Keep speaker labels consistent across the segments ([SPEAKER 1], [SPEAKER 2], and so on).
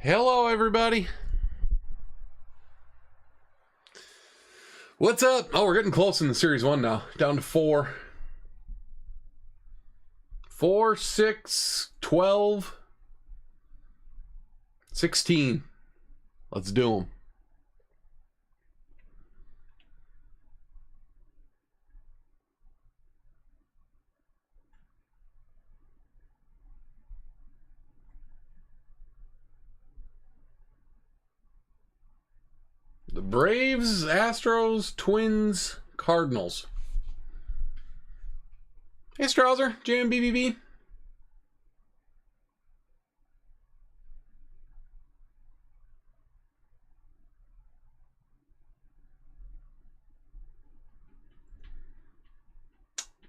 [SPEAKER 1] Hello, everybody. What's up? Oh, we're getting close in the Series 1 now. Down to 4. 4, 6, 12, 16. Let's do them. The Braves, Astros, Twins, Cardinals. Hey, Strouser, JMBBB.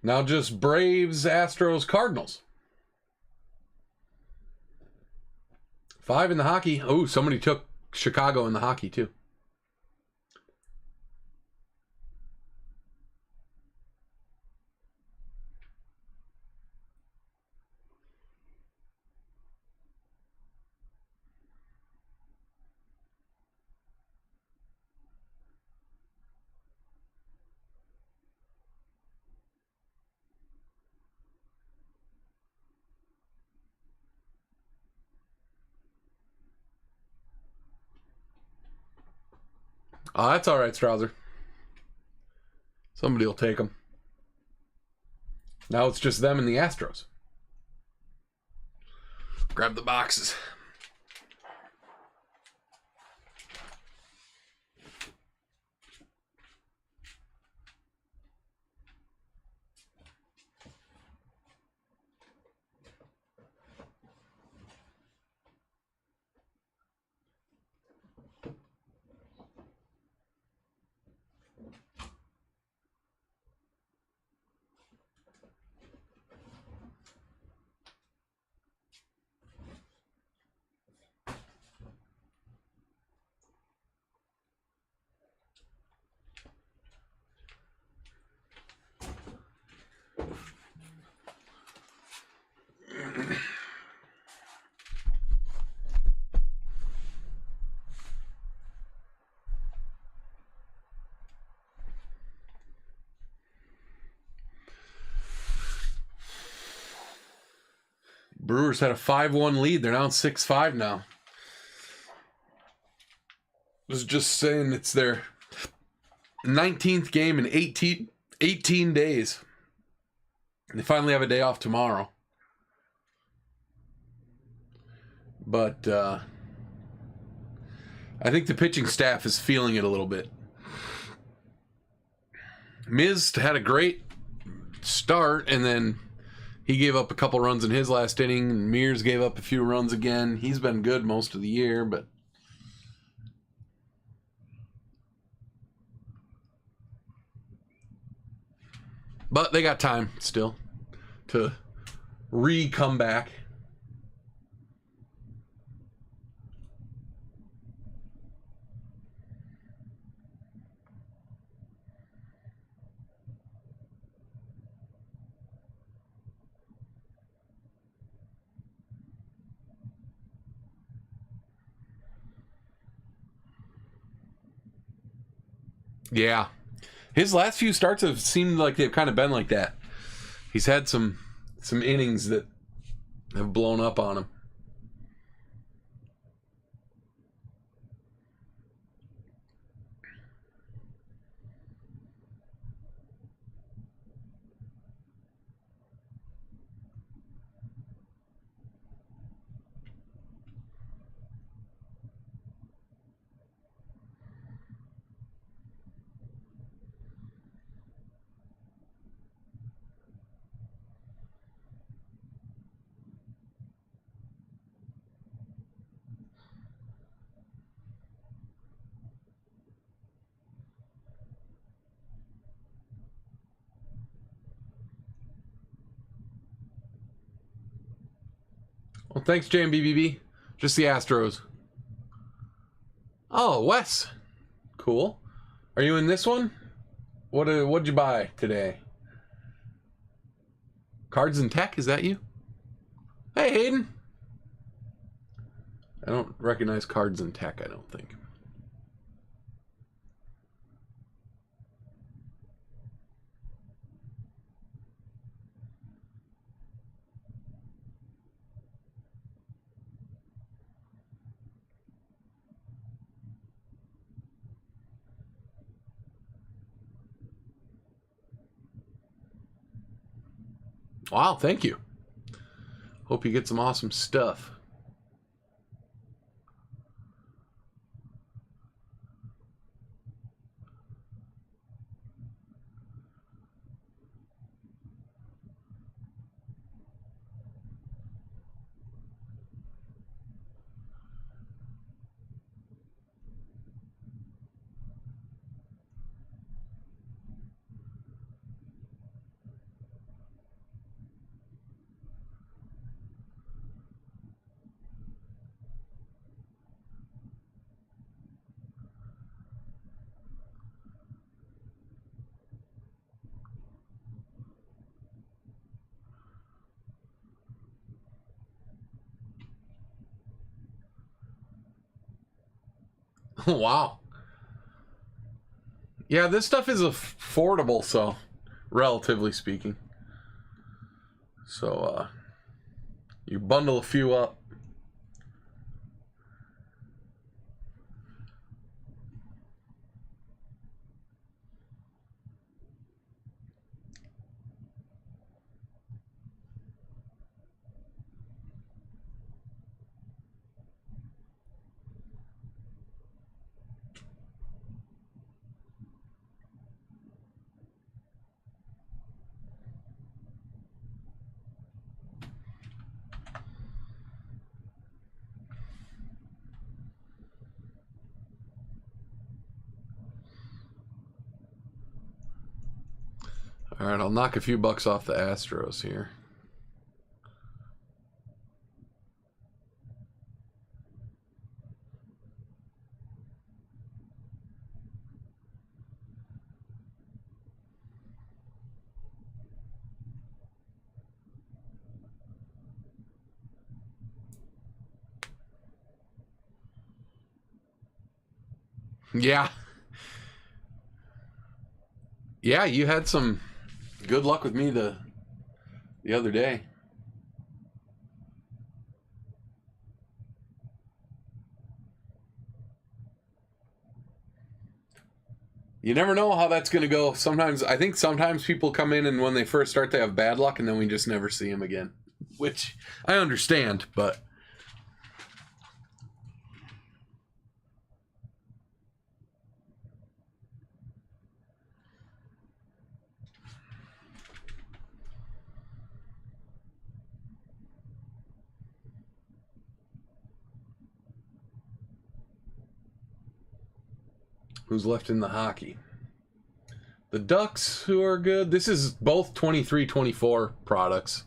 [SPEAKER 1] Now just Braves, Astros, Cardinals. 5 in the hockey. Oh, somebody took Chicago in the hockey, too. Oh, that's all right, Strouser. Somebody will take them. Now it's just them and the Astros. Grab the boxes. Brewers had a 5-1 lead. They're down 6-5 now. I was just saying it's their 19th game in 18 days. They finally have a day off tomorrow. But I think the pitching staff is feeling it a little bit. Miz had a great start, and then he gave up a couple runs in his last inning, and Mears gave up a few runs again. He's been good most of the year, but they got time still to come back. Yeah. His last few starts have seemed like they've kind of been like that. He's had some innings that have blown up on him. Well, thanks, JMBBB. Just the Astros. Oh, Wes. Cool. Are you in this one? What'd you buy today? Cards and Tech, is that you? Hey, Hayden. I don't recognize cards in tech, I don't think. Wow, thank you. Hope you get some awesome stuff. Wow. Yeah, this stuff is affordable, so relatively speaking. So you bundle a few up. All right, I'll knock a few bucks off the Astros here. Yeah. Yeah, you had some good luck with me the other day. You never know how that's going to go. Sometimes, I think sometimes people come in and when they first start, they have bad luck and then we just never see them again. Which I understand, but... Who's left in the hockey? The Ducks, who are good. This is both 23-24 products.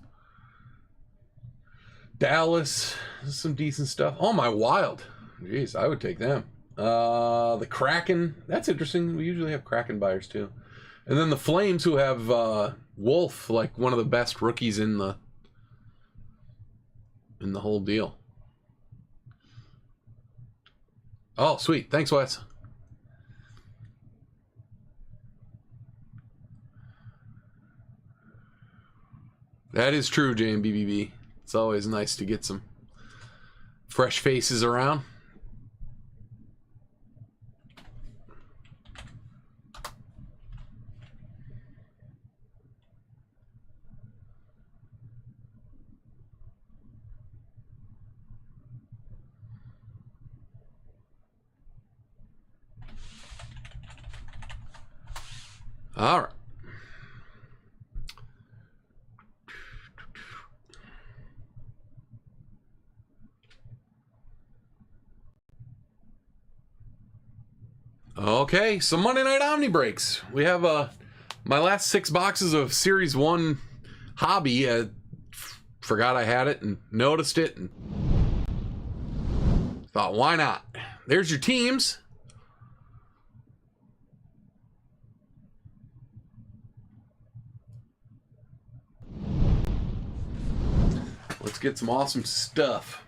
[SPEAKER 1] Dallas, some decent stuff. Oh, my Wild. Jeez, I would take them. The Kraken. That's interesting. We usually have Kraken buyers, too. And then the Flames, who have Wolf, like one of the best rookies in the whole deal. Oh, sweet. Thanks, Wes. That is true, JMBBB. It's always nice to get some fresh faces around. All right. Okay, so Monday Night Omni breaks. We have my last 6 boxes of Series 1 Hobby. Forgot I had it and noticed it and thought, why not? There's your teams. Let's get some awesome stuff.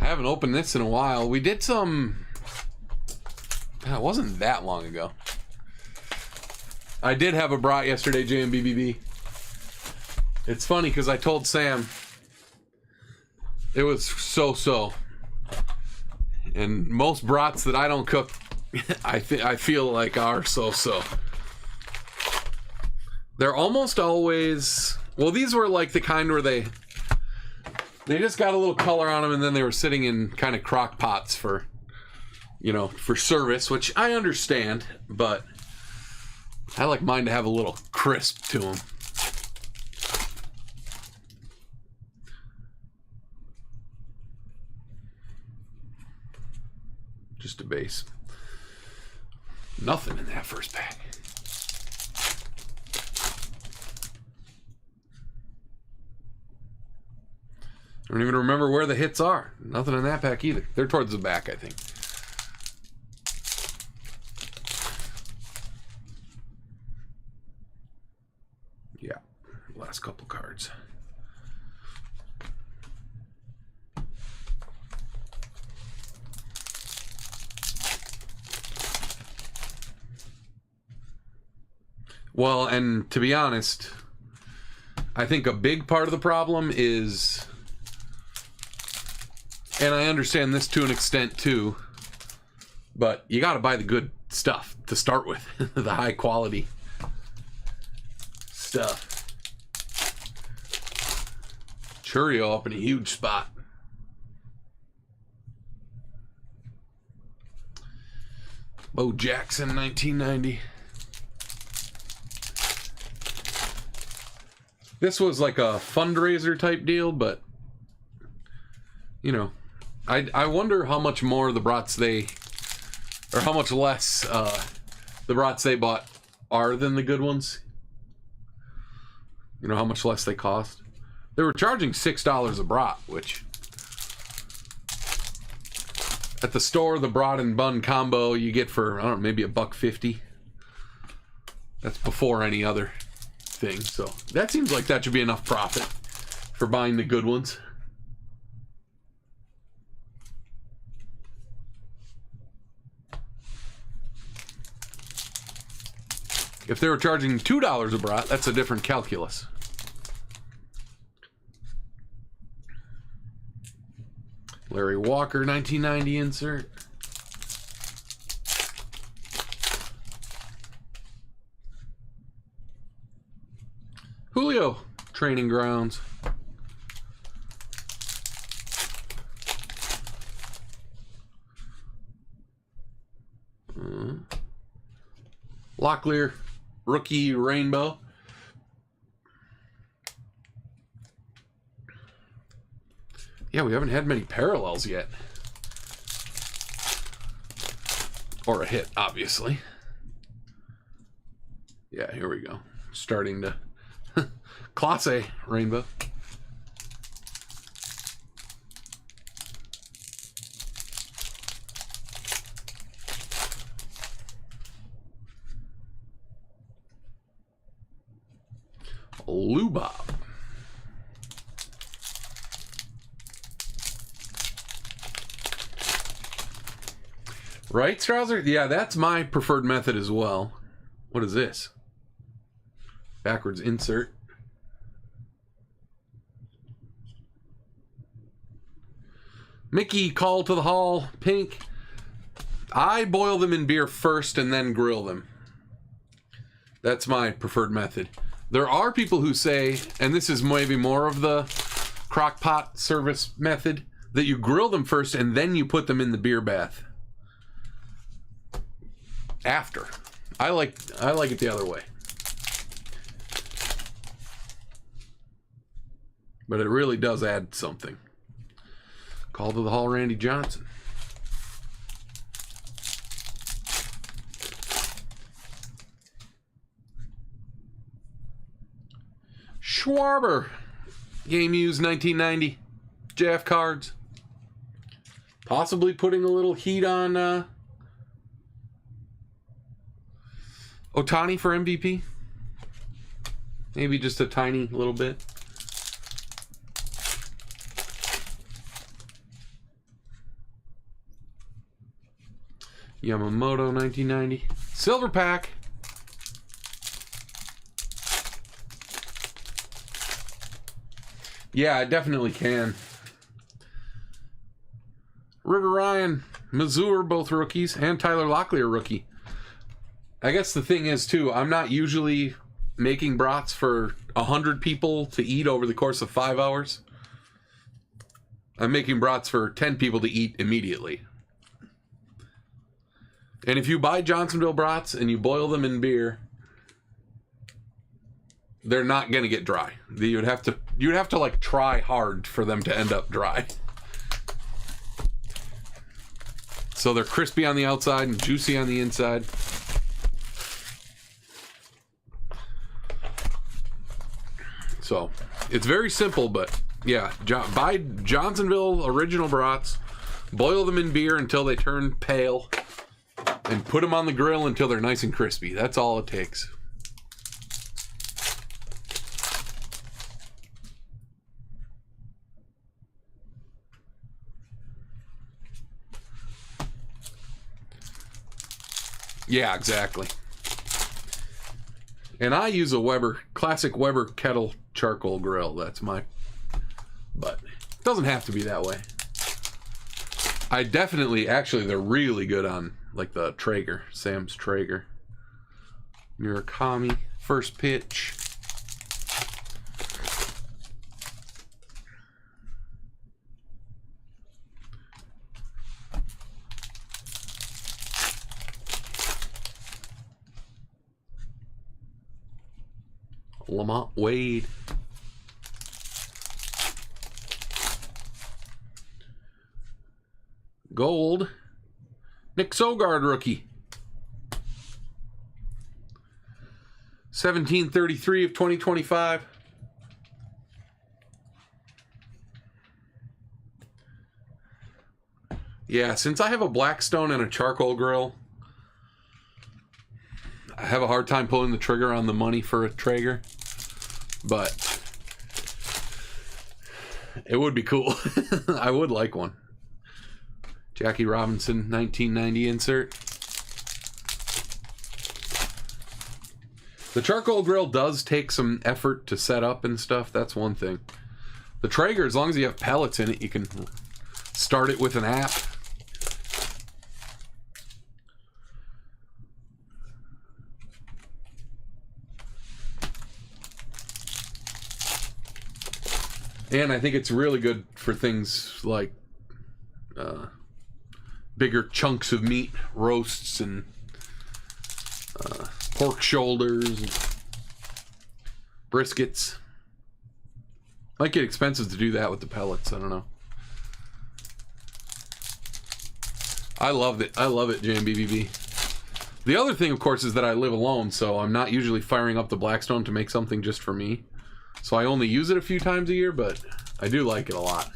[SPEAKER 1] haven't opened this in a while. We did some... it wasn't that long ago. I did have a brat yesterday, JMBBB. It's funny because I told Sam it was so-so. And most brats that I don't cook, I feel like are so-so. They're almost always... well, these were like the kind where they just got a little color on them and then they were sitting in kind of crock pots for, you know, for service, which I understand, but I like mine to have a little crisp to them. Just a base. Nothing in that first pack. I don't even remember where the hits are. Nothing in that pack either. They're towards the back, I think. Yeah, last couple cards. Well, and to be honest, I think a big part of the problem is... and I understand this to an extent too, but you got to buy the good stuff to start with, the high quality stuff. Churio up in a huge spot. Bo Jackson, 1990. This was like a fundraiser type deal, but you know, I wonder how much more the brats they, or how much less the brats they bought are than the good ones. You know how much less they cost? They were charging $6 a brat, which at the store, the brat and bun combo you get for, I don't know, maybe $1.50. That's before any other thing. So that seems like that should be enough profit for buying the good ones. If they were charging $2 a brat, that's a different calculus. Larry Walker, 1990 insert. Julio, training grounds. Locklear, rookie rainbow. Yeah, we haven't had many parallels yet. Or a hit, obviously. Yeah, here we go. Starting to... Class A rainbow. Lubob. Right, Strouser? Yeah, that's my preferred method as well. What is this? Backwards insert. Mickey, Call to the Hall, pink. I boil them in beer first and then grill them. That's my preferred method. There are people who say, and this is maybe more of the crock pot service method, that you grill them first and then you put them in the beer bath after. I like it the other way. But it really does add something. Call to the Hall, Randy Johnson. Schwarber. Game used 1990. JF cards. Possibly putting a little heat on Ohtani for MVP. Maybe just a tiny little bit. Yamamoto 1990. Silver pack. Yeah, I definitely can. River Ryan, Mazur, both rookies, and Tyler Locklear, rookie. I guess the thing is, too, I'm not usually making brats for 100 people to eat over the course of 5 hours. I'm making brats for 10 people to eat immediately. And if you buy Johnsonville brats and you boil them in beer, they're not going to get dry. You'd have to like try hard for them to end up dry. So they're crispy on the outside and juicy on the inside. So it's very simple, but yeah, buy Johnsonville original brats, boil them in beer until they turn pale, and put them on the grill until they're nice and crispy. That's all it takes. Yeah, exactly. And I use a Weber, classic Weber kettle charcoal grill. That's my... But it doesn't have to be that way. I definitely... Actually, they're really good on, like, the Traeger. Sam's Traeger. Murakami. First pitch. Lamont Wade. Gold. Nick Sogard, rookie. 1733 of 2025. Yeah, since I have a Blackstone and a charcoal grill, I have a hard time pulling the trigger on the money for a Traeger. But it would be cool. I would like one. Jackie Robinson, 1990 insert. The charcoal grill does take some effort to set up and stuff. That's one thing. The Traeger, as long as you have pellets in it, you can start it with an app. And I think it's really good for things like bigger chunks of meat, roasts, and pork shoulders, and briskets. Might get expensive to do that with the pellets. I don't know. I love it. I love it, JMBBB. The other thing, of course, is that I live alone, so I'm not usually firing up the Blackstone to make something just for me. So I only use it a few times a year, but I do like it a lot.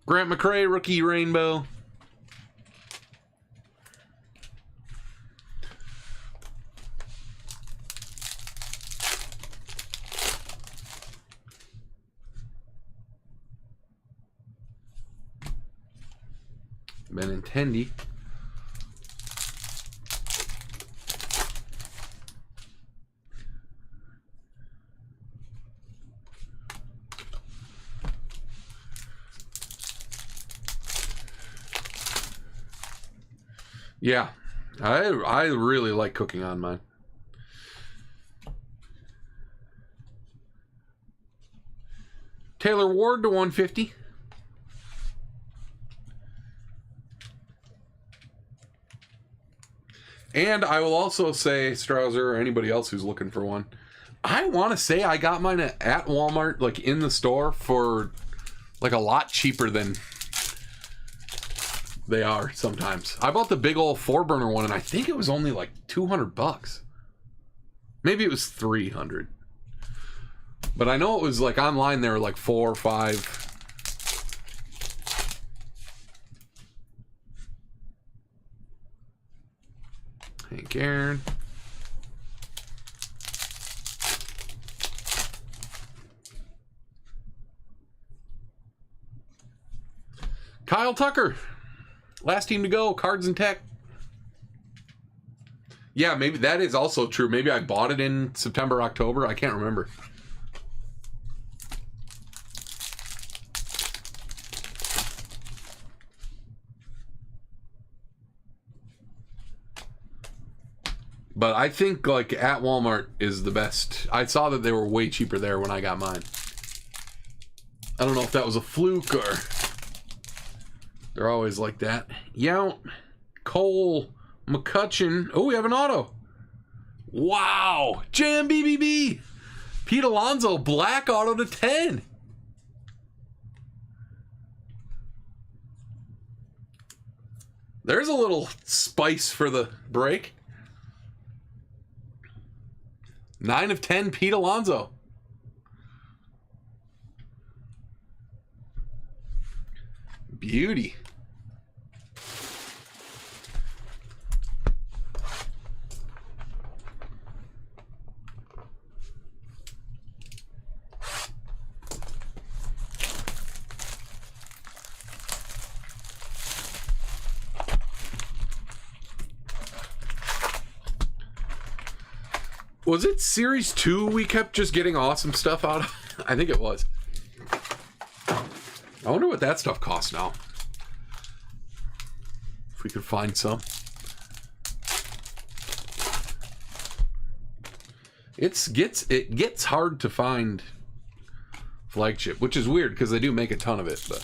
[SPEAKER 1] Grant McCray, rookie rainbow. Benintendi. Yeah, I really like cooking on mine. Taylor Ward to 150. And I will also say, Strouser, or anybody else who's looking for one, I want to say I got mine at Walmart, like in the store, for like a lot cheaper than they are sometimes. I bought the big old 4-burner one, and I think it was only like $200. Maybe it was 300. But I know it was like online they were like 4 or 5. Hank Aaron. Kyle Tucker. Last team to go. Cards and Tech. Yeah, maybe that is also true. Maybe I bought it in September, October. I can't remember. But I think like at Walmart is the best. I saw that they were way cheaper there when I got mine. I don't know if that was a fluke or they're always like that. Yount, Cole, McCutcheon. Oh, we have an auto. Wow. Jam BBB. Pete Alonso, black auto to 10. There's a little spice for the break. 9 of 10, Pete Alonso. Beauty. Was it Series 2 we kept just getting awesome stuff out of? I think it was. I wonder what that stuff costs now. If we could find some. It gets hard to find flagship, which is weird because they do make a ton of it, but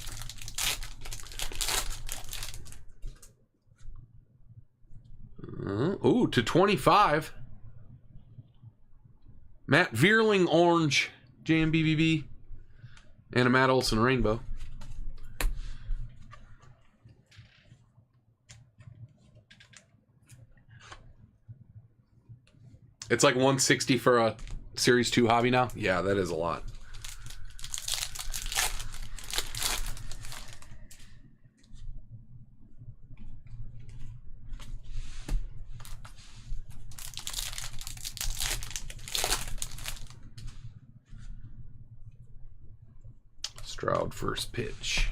[SPEAKER 1] ooh, to 25. Matt Vierling orange, JMBBB, and a Matt Olson rainbow. It's like 160 for a Series 2 hobby now. Yeah, that is a lot. Stroud first pitch.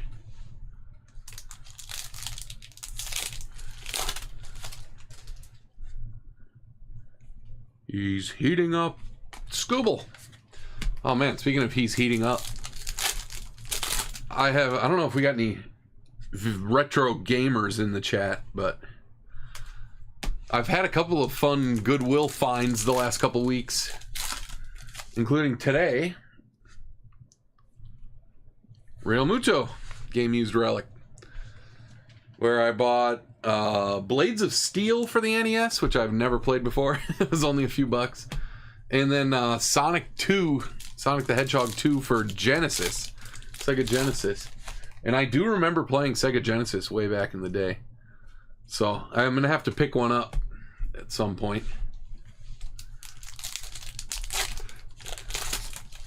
[SPEAKER 1] He's heating up. Scooble. Oh man, speaking of he's heating up, I don't know if we got any retro gamers in the chat, but I've had a couple of fun Goodwill finds the last couple weeks, including today. Real Muto game used relic, where I bought Blades of Steel for the NES, which I've never played before. It was only a few bucks. And then Sonic the Hedgehog 2 for Genesis, Sega Genesis. And I do remember playing Sega Genesis way back in the day. So I'm going to have to pick one up at some point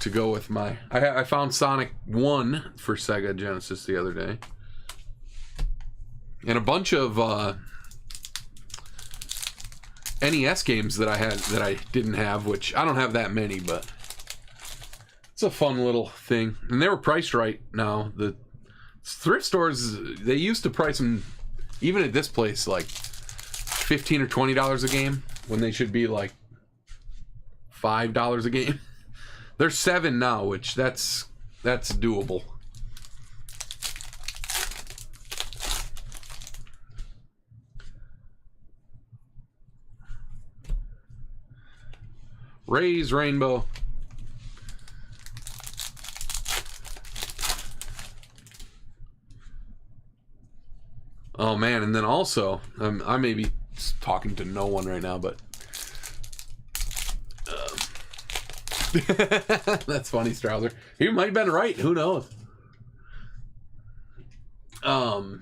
[SPEAKER 1] to go with my... I found Sonic 1 for Sega Genesis the other day. And a bunch of NES games that I had that I didn't have, which I don't have that many, but it's a fun little thing. And they were priced right now. The thrift stores, they used to price them, even at this place, like $15 or $20 a game, when they should be like $5 a game. They're $7 now, which that's doable. Rays rainbow. Oh man, and then also, I may be talking to no one right now, but that's funny, Strouser. He might have been right. Who knows? I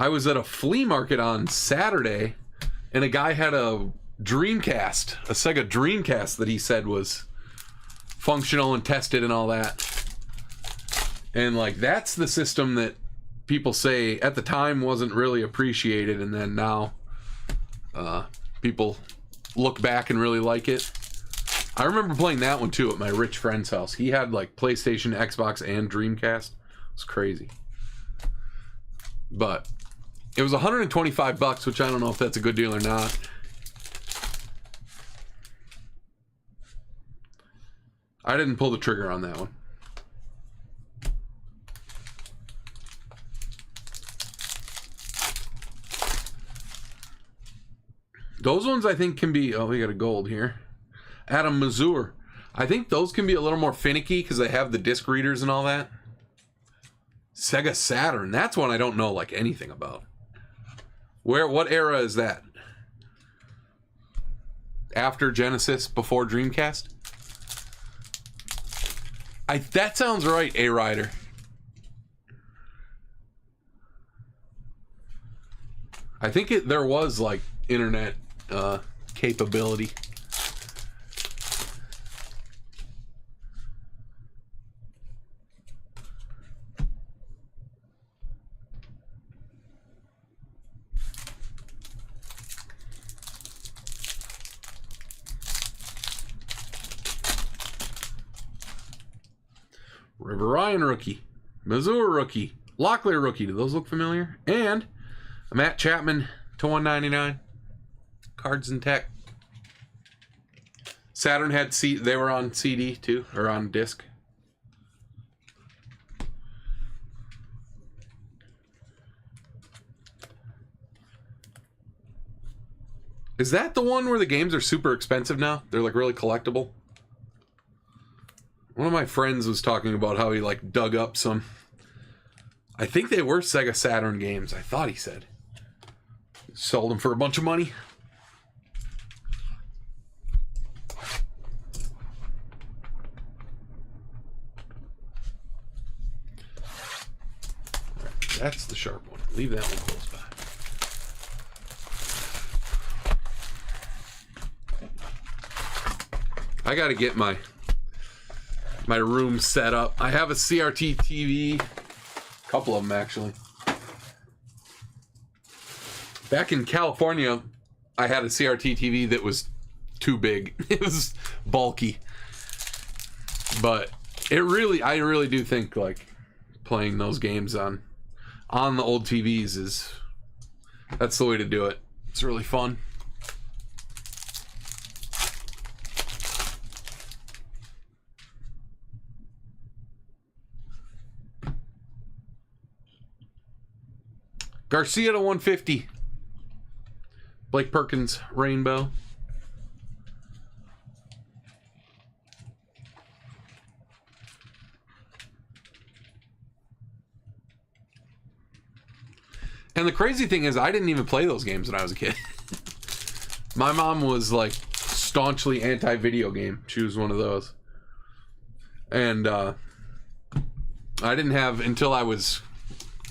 [SPEAKER 1] was at a flea market on Saturday, and a guy had a Dreamcast, a Sega Dreamcast that he said was functional and tested and all that. And like, that's the system that people say at the time wasn't really appreciated, and then now people look back and really like it. I remember playing that one too at my rich friend's house. He had like PlayStation, Xbox, and Dreamcast. It was crazy. But it was $125, which I don't know if that's a good deal or not. I didn't pull the trigger on that one. Those ones I think can be... Oh, we got a gold here. Adam Mazur. I think those can be a little more finicky because they have the disc readers and all that. Sega Saturn. That's one I don't know like anything about. What era is that? After Genesis, before Dreamcast? That sounds right, A-Rider. I think there was like internet capability. River Ryan rookie, Missouri rookie, Locklear rookie. Do those look familiar? And a Matt Chapman to 199. Cards and Tech. Saturn had they were on CD too, or on disc. Is that the one where the games are super expensive now? They're like really collectible. One of my friends was talking about how he like dug up some. I think they were Sega Saturn games. I thought he said. Sold them for a bunch of money. That's the sharp one. Leave that one close by. I gotta get my room set up. I have a CRT TV. A couple of them actually. Back in California, I had a CRT TV that was too big. It was bulky. But I really do think like playing those games on the old TVs that's the way to do it. It's really fun. Garcia to 150. Blake Perkins Rainbow. And the crazy thing is, I didn't even play those games when I was a kid. My mom was like staunchly anti-video game. She was one of those. And I didn't have, until I was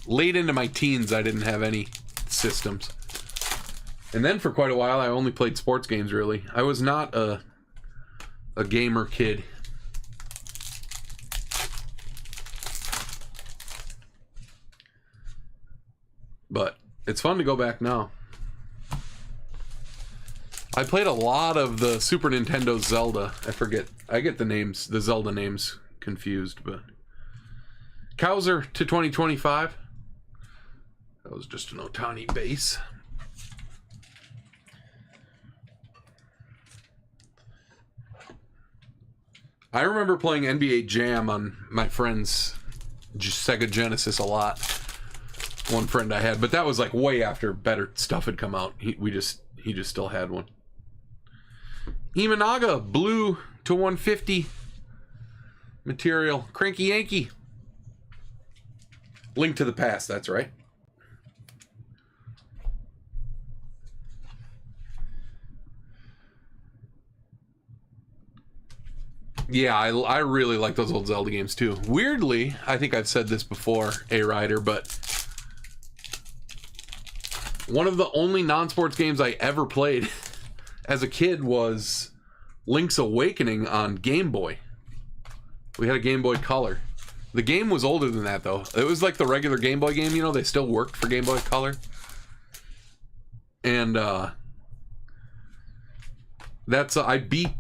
[SPEAKER 1] late into my teens, I didn't have any systems. And then for quite a while, I only played sports games, really. I was not a gamer kid. But it's fun to go back now. I played a lot of the Super Nintendo Zelda. I get the names, the Zelda names confused, but Kowser to 2025. That was just an Otani base. I remember playing NBA Jam on my friend's Sega Genesis a lot. One friend I had, but that was like way after better stuff had come out. He just still had one. Imanaga blue to 150 material. Cranky Yankee. Link to the Past, that's right. Yeah, I really like those old Zelda games too. Weirdly, I think I've said this before, A-Rider, but one of the only non-sports games I ever played as a kid was Link's Awakening on Game Boy. We had a Game Boy Color. The game was older than that, though. It was like the regular Game Boy game, you know? They still worked for Game Boy Color. And, I beat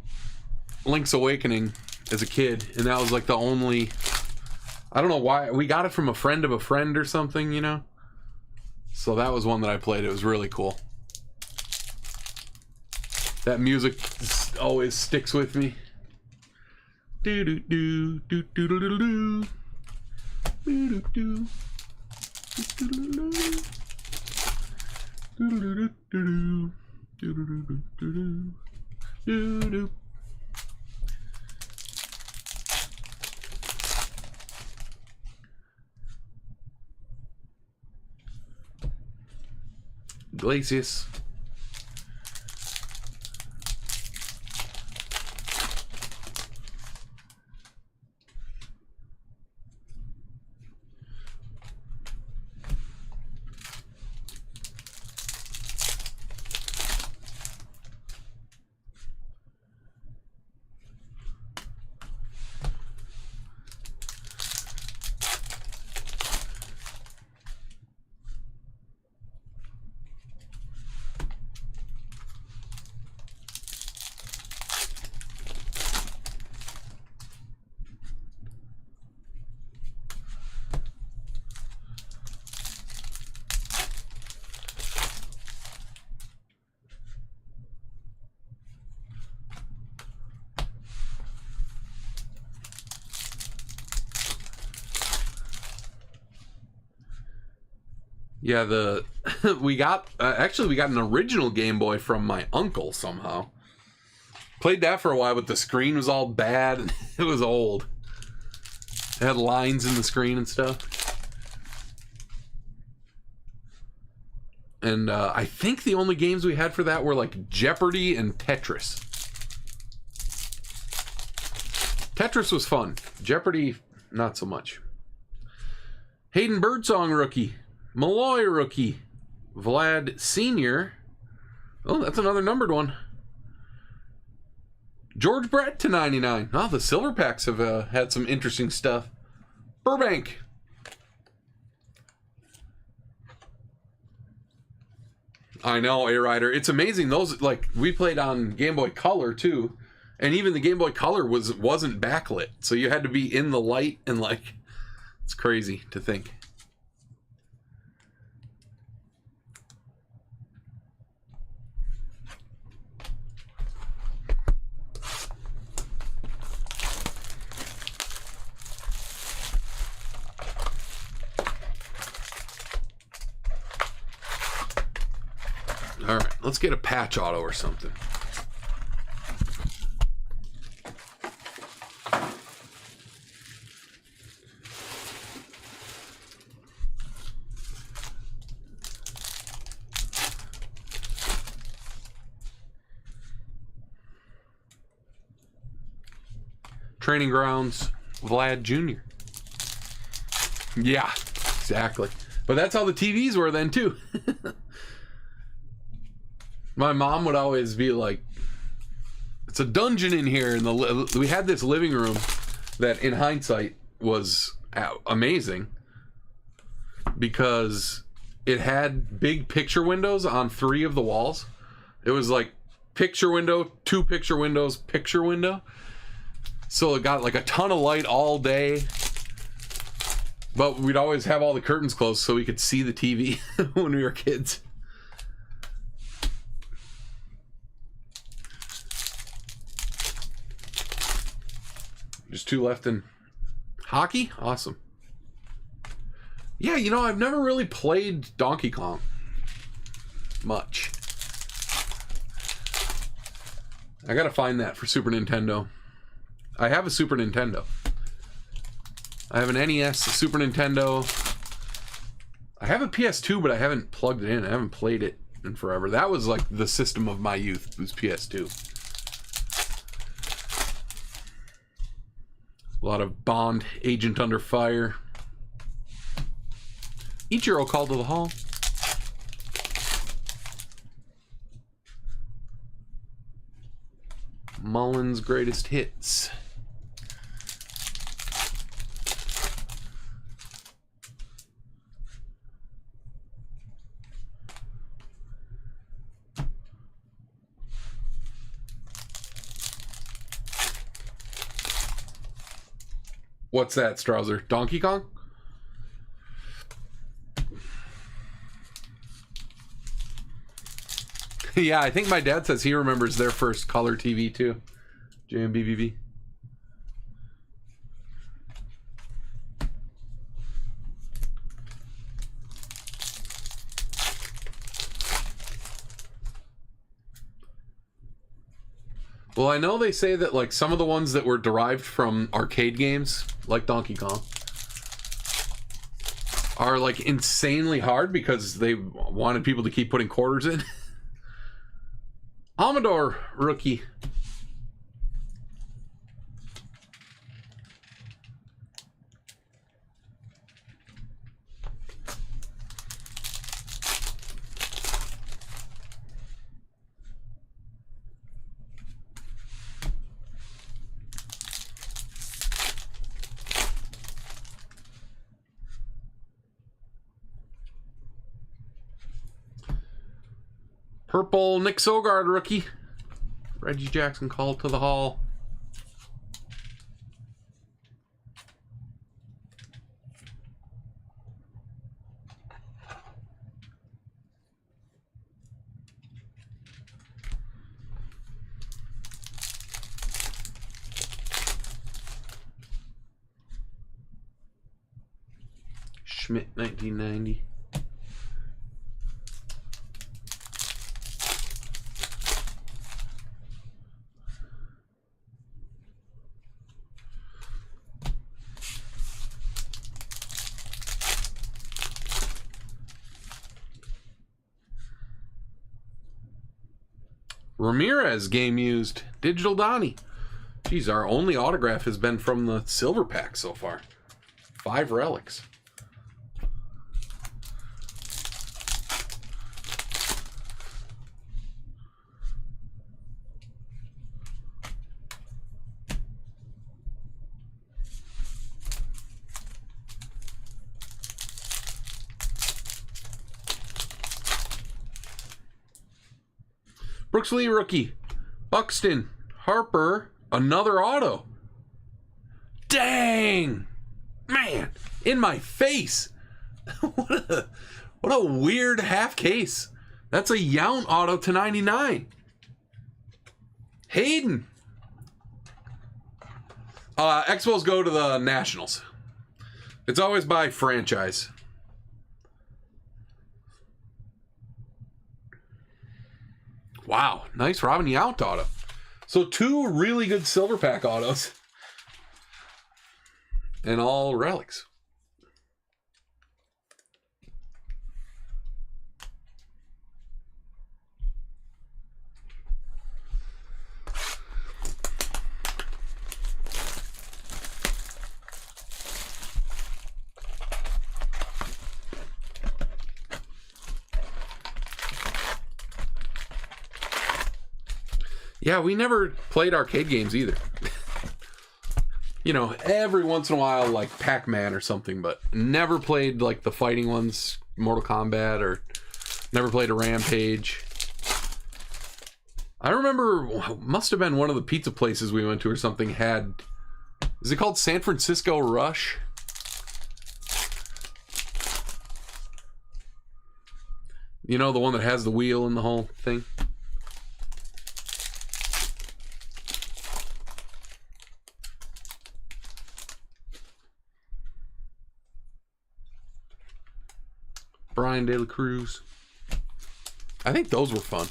[SPEAKER 1] Link's Awakening as a kid, and that was like the only... I don't know why. We got it from a friend of a friend or something, you know? So that was one that I played. It was really cool. That music always sticks with me. Do do do do do do do do do do do. Glacius. Yeah, we got actually we got an original Game Boy from my uncle somehow. Played that for a while, but the screen was all bad and it was old. It had lines in the screen and stuff. And I think the only games we had for that were like Jeopardy and Tetris. Tetris was fun. Jeopardy, not so much. Hayden Birdsong rookie. Malloy rookie. Vlad Sr. Oh, that's another numbered one. George Brett to 99. Oh, the silver packs have had some interesting stuff. Burbank. I know, A-Rider. It's amazing. Those, like, we played on Game Boy Color, too. And even the Game Boy Color wasn't backlit. So you had to be in the light and, like, it's crazy to think. All right, let's get a patch auto or something. Training Grounds, Vlad Jr. Yeah, exactly. But that's how the TVs were then, too. My mom would always be like, it's a dungeon in here. And we had this living room that, in hindsight, was amazing because it had big picture windows on 3 of the walls. It was like picture window, 2 picture windows, picture window. So it got like a ton of light all day. But we'd always have all the curtains closed so we could see the TV when we were kids. Just 2 left in hockey? Awesome. Yeah, you know, I've never really played Donkey Kong much. I gotta find that for Super Nintendo. I have a Super Nintendo. I have an NES, a Super Nintendo. I have a PS2, but I haven't plugged it in. I haven't played it in forever. That was like the system of my youth, was PS2. A lot of Bond, Agent Under Fire. Ichiro Call to the Hall. Mullen's Greatest Hits. What's that, Strouser? Donkey Kong? Yeah, I think my dad says he remembers their first color TV too. JMBVB. Well, I know they say that like some of the ones that were derived from arcade games, like Donkey Kong, are like insanely hard because they wanted people to keep putting quarters in. Amador rookie. Purple Nick Sogard rookie. Reggie Jackson called to the hall. Schmidt 1990. Ramirez game used. Digital Donnie. Geez, our only autograph has been from the silver pack so far. 5 relics. Brooks Lee rookie. Buxton. Harper. Another auto. Dang! Man! In my face! What a weird half case. That's a Yount auto to 99. Hayden. Expos go to the Nationals. It's always by franchise. Wow, nice Robin Yount auto. So 2 really good silver pack autos. And all relics. Yeah, we never played arcade games either. You know, every once in a while, like Pac-Man or something, but never played like the fighting ones, Mortal Kombat, or never played a Rampage. I remember, must have been one of the pizza places we went to or something had, is it called San Francisco Rush? You know, the one that has the wheel and the whole thing? Brian De La Cruz. I think those were fun.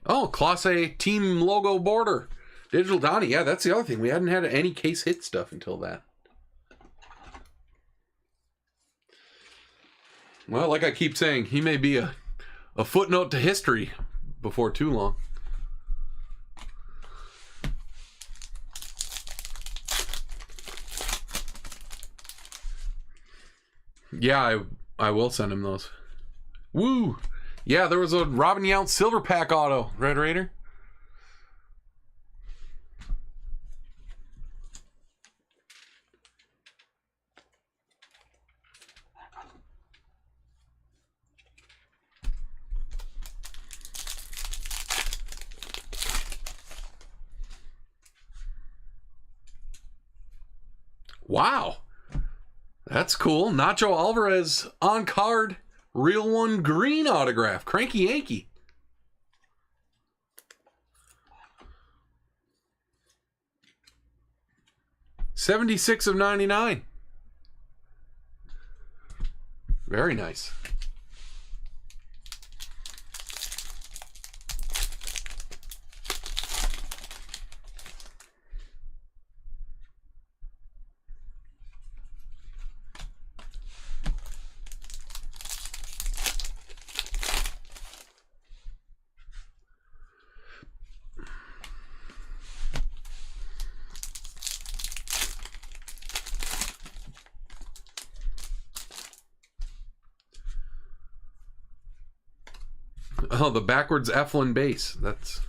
[SPEAKER 1] Oh, Class A team logo border. Digital Donnie. Yeah, that's the other thing. We hadn't had any case hit stuff until that. Well, like I keep saying, he may be a footnote to history before too long. Yeah, I will send him those. Woo! Yeah, there was a Robin Yount silver pack auto, Red Raider. Wow. That's cool. Nacho Alvarez on card. Real one green autograph. Cranky Yankee. $76 of $99. Very nice. Oh, the backwards Eflin base. That's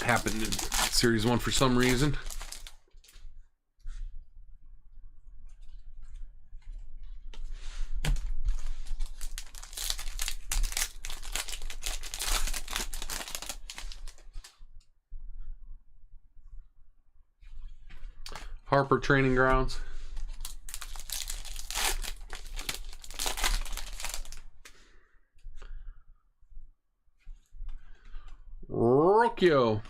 [SPEAKER 1] happened in Series 1 for some reason. Harper Training Grounds. Rocchio.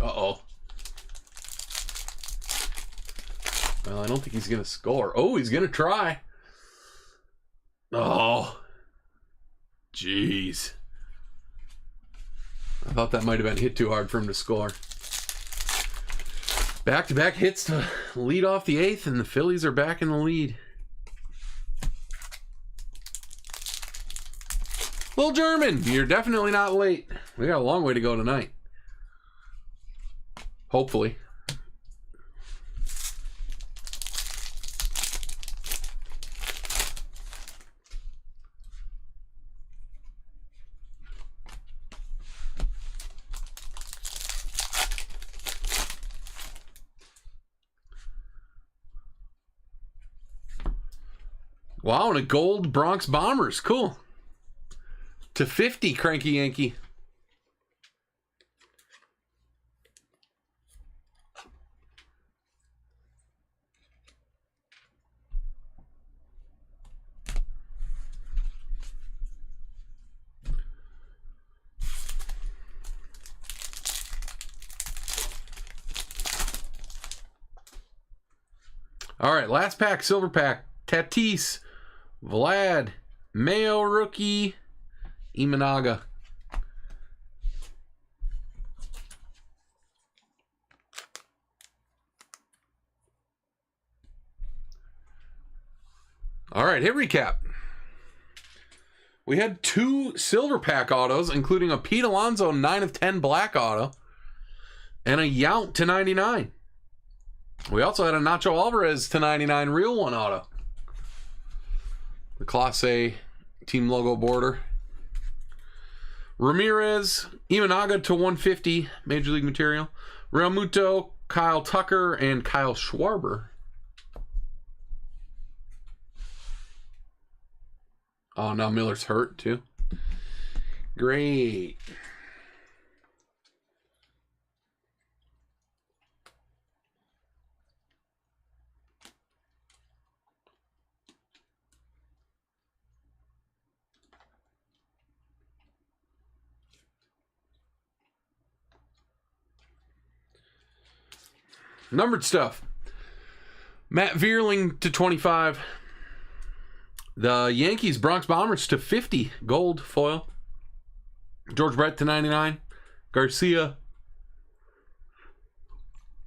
[SPEAKER 1] Uh-oh. Well, I don't think he's going to score. Oh, he's going to try. Oh. Jeez. I thought that might have been hit too hard for him to score. Back-to-back hits to lead off the 8th, and the Phillies are back in the lead. Little German, you're definitely not late. We got a long way to go tonight. Hopefully. Wow, and a gold Bronx Bombers. Cool. /50, Cranky Yankee. All right, last pack, silver pack. Tatis, Vlad, Mayo rookie, Imanaga. All right, hit recap. We had 2 silver pack autos, including a Pete Alonso 9 of 10 black auto and a Yount /99. We also had a Nacho Alvarez /99 real one auto. The Class A team logo border. Ramirez, Imanaga /150 Major League material. Real Muto, Kyle Tucker, and Kyle Schwarber. Oh, now Miller's hurt too. Great. Numbered stuff. Matt Vierling /25. The Yankees Bronx Bombers /50 gold foil. George Brett /99. Garcia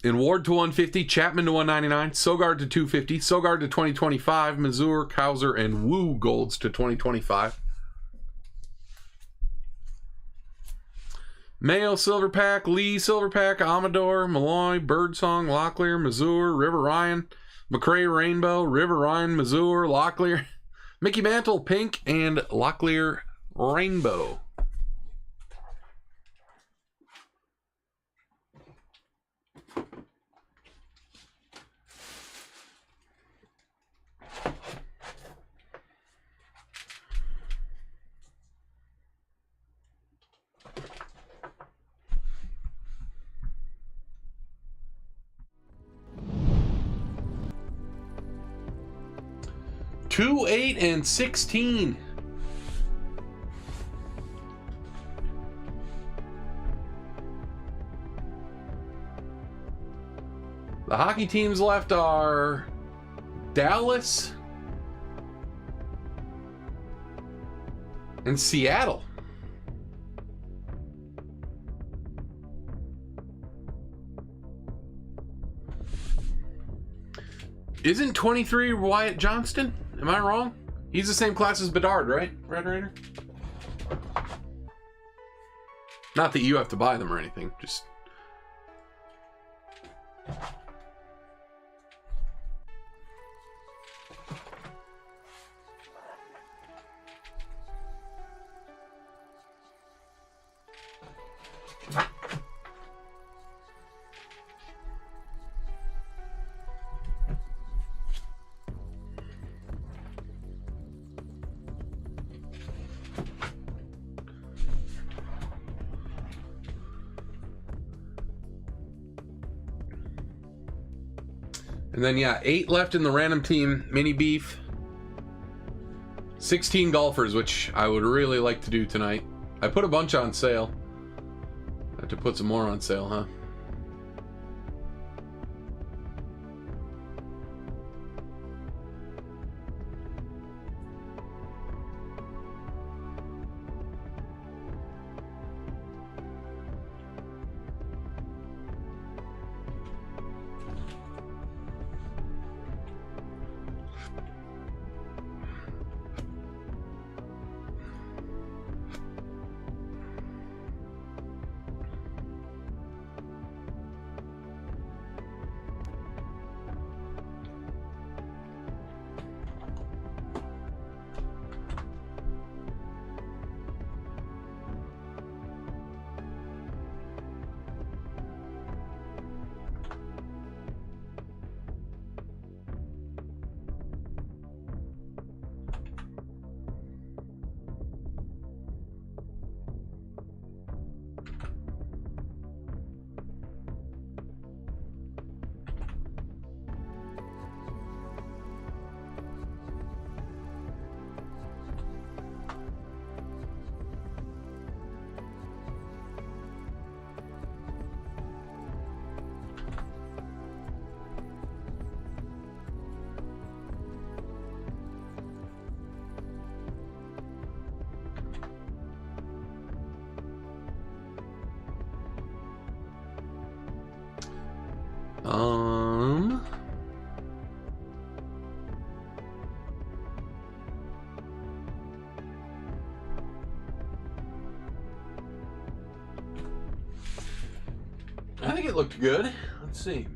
[SPEAKER 1] and Ward /150. Chapman /199. Sogard /250. Sogard /2025. Mazur, Kauser, and Wu golds /2025. Mayo silver pack, Lee silver pack, Amador, Malloy, Birdsong, Locklear, Mazur, River Ryan, McRae Rainbow, River Ryan, Mazur, Locklear, Mickey Mantle pink, and Locklear Rainbow. 2, 8, and 16. The hockey teams left are Dallas and Seattle. Isn't 23 Wyatt Johnston? Am I wrong? He's the same class as Bedard, right? Red Raider? Not that you have to buy them or anything, just... And then, yeah, 8 left in the random team mini beef. 16 golfers, which I would really like to do tonight. I put a bunch on sale. I have to put some more on sale, huh? I think it looked good. Let's see.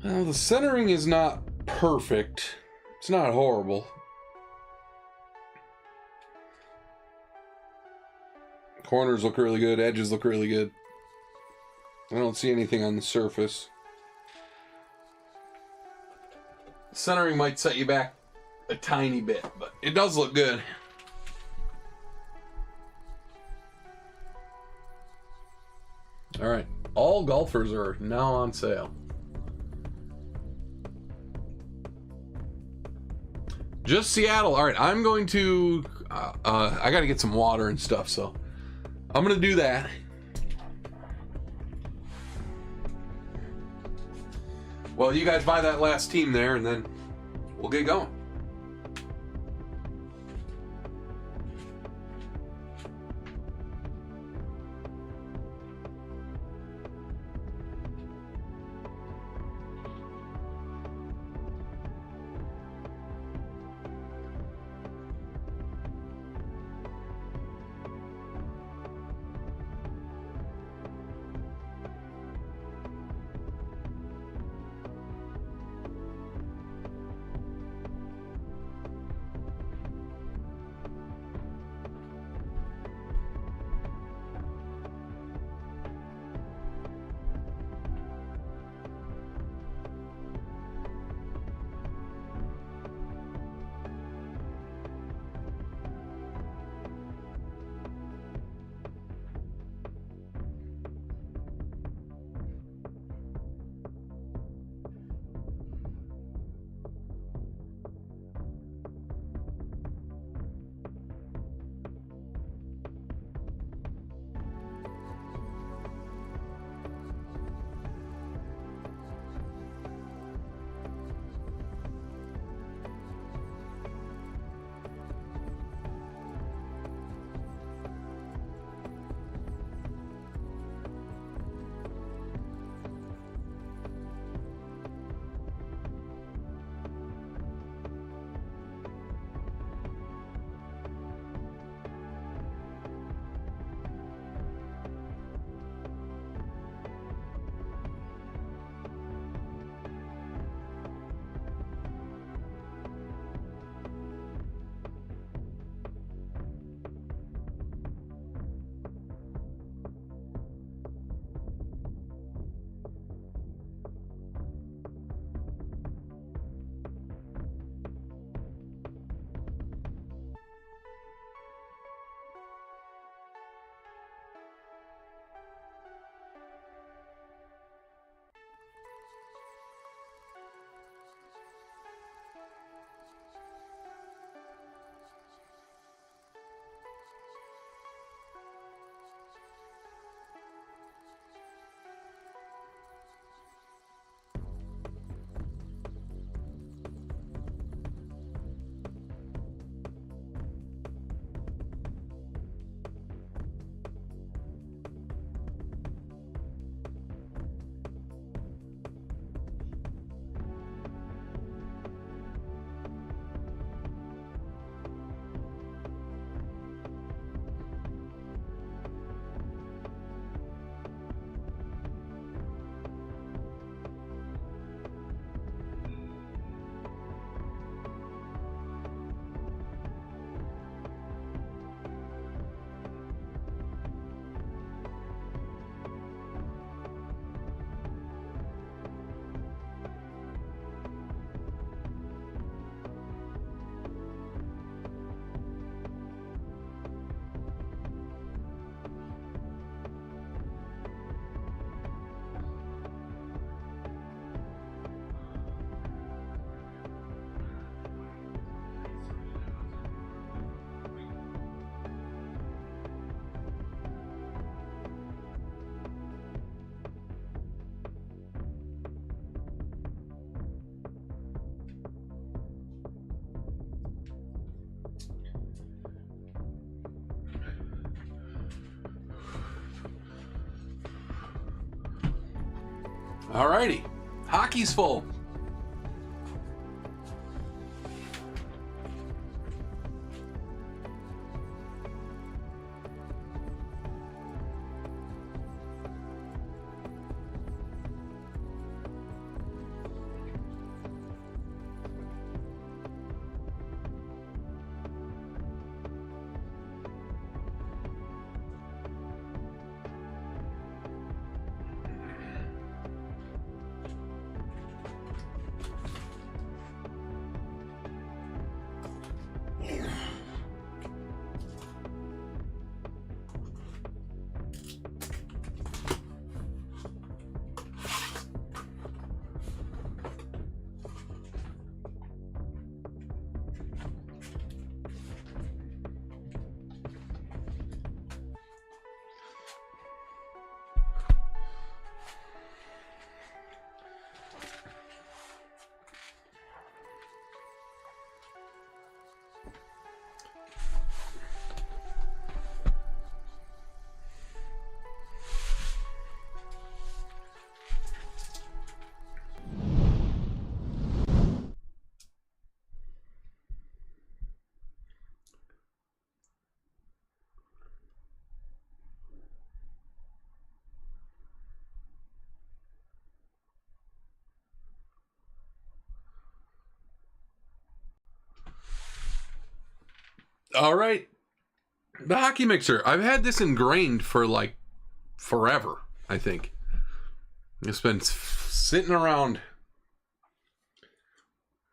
[SPEAKER 1] Well, the centering is not perfect. It's not horrible. Corners look really good. Edges look really good. I don't see anything on the surface. Centering might set you back a tiny bit, but it does look good. All right. All golfers are now on sale. Just Seattle. All right. I'm going to... I got to get some water and stuff, so I'm going to do that. Well, you guys buy that last team there, and then we'll get going. Alrighty. Hockey's full. All right. The hockey mixer. I've had this ingrained for like forever, I think. It's been sitting around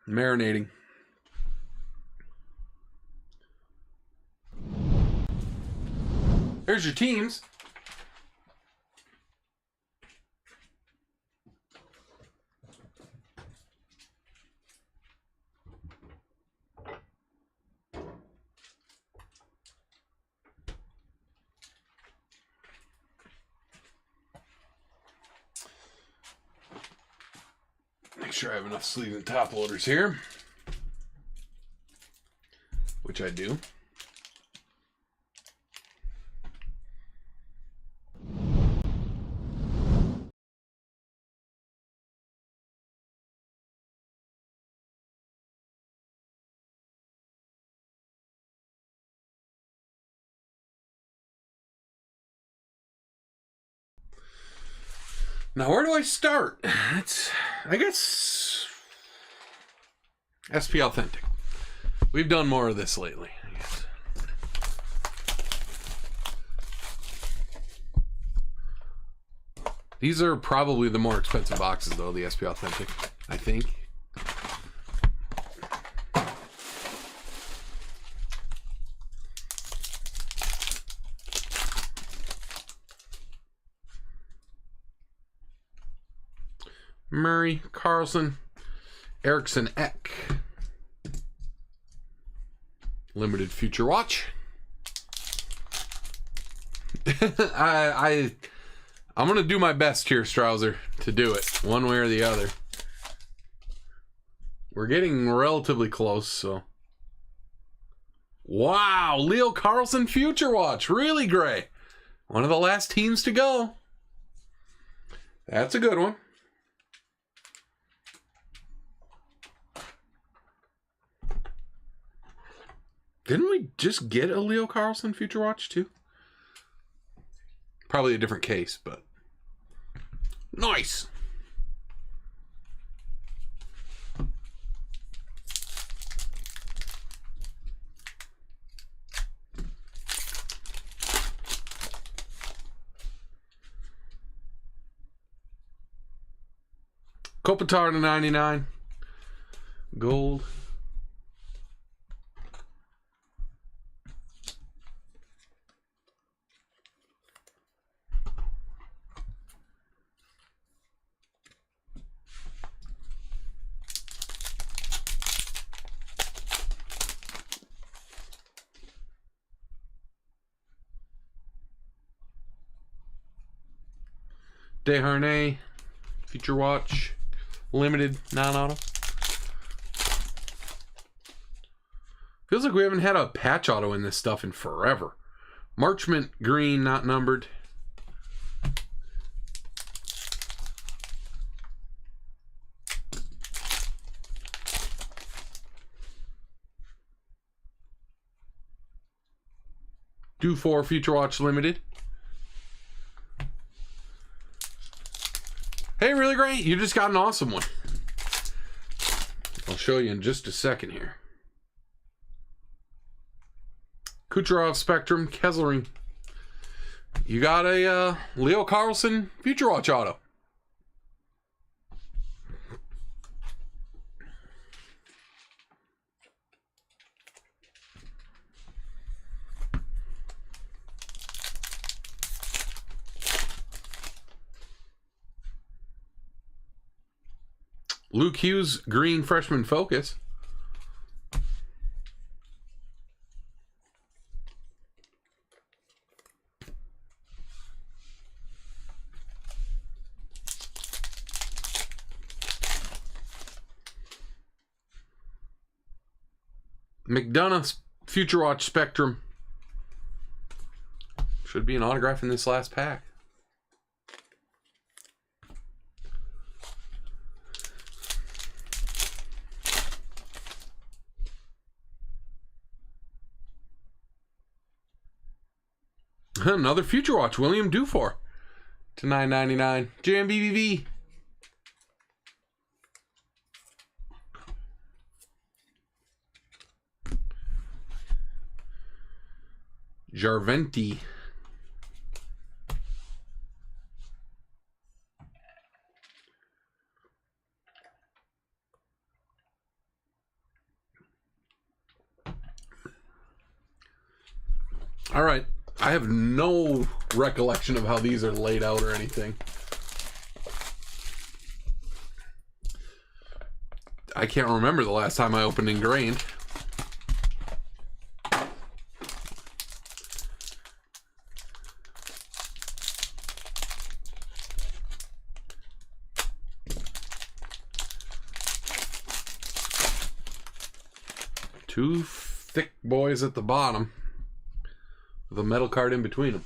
[SPEAKER 1] marinating. Here's your teams. Make sure I have enough sleeve and top loaders here, which I do. Now, where do I start? I guess, SP Authentic. We've done more of this lately, I guess. These are probably the more expensive boxes, though, the SP Authentic, I think. Murray, Carlson, Eriksson Ek. Limited Future Watch. I'm gonna do my best here, Strouser, to do it one way or the other. We're getting relatively close, so. Wow, Leo Carlson Future Watch, really gray. One of the last teams to go. That's a good one. Didn't we just get a Leo Carlson Future Watch too? Probably a different case, but nice. Kopitar to 99. Gold. Desharnais, Future Watch, limited, non-auto. Feels like we haven't had a patch auto in this stuff in forever. Marchment, green, not numbered. Due for Future Watch Limited. Hey, really great. You just got an awesome one. I'll show you in just a second here. Kucherov Spectrum Kesselring. You got a Leo Carlson Future Watch auto. Luke Hughes Green Freshman Focus. McDonough's Future Watch Spectrum. Should be an autograph in this last pack. Another Future Watch, William Dufour to $9.99. JMBBV. Jarventi. All right. I have no recollection of how these are laid out or anything. I can't remember the last time I opened Ingrained. Two thick boys at the bottom. With a metal card in between them.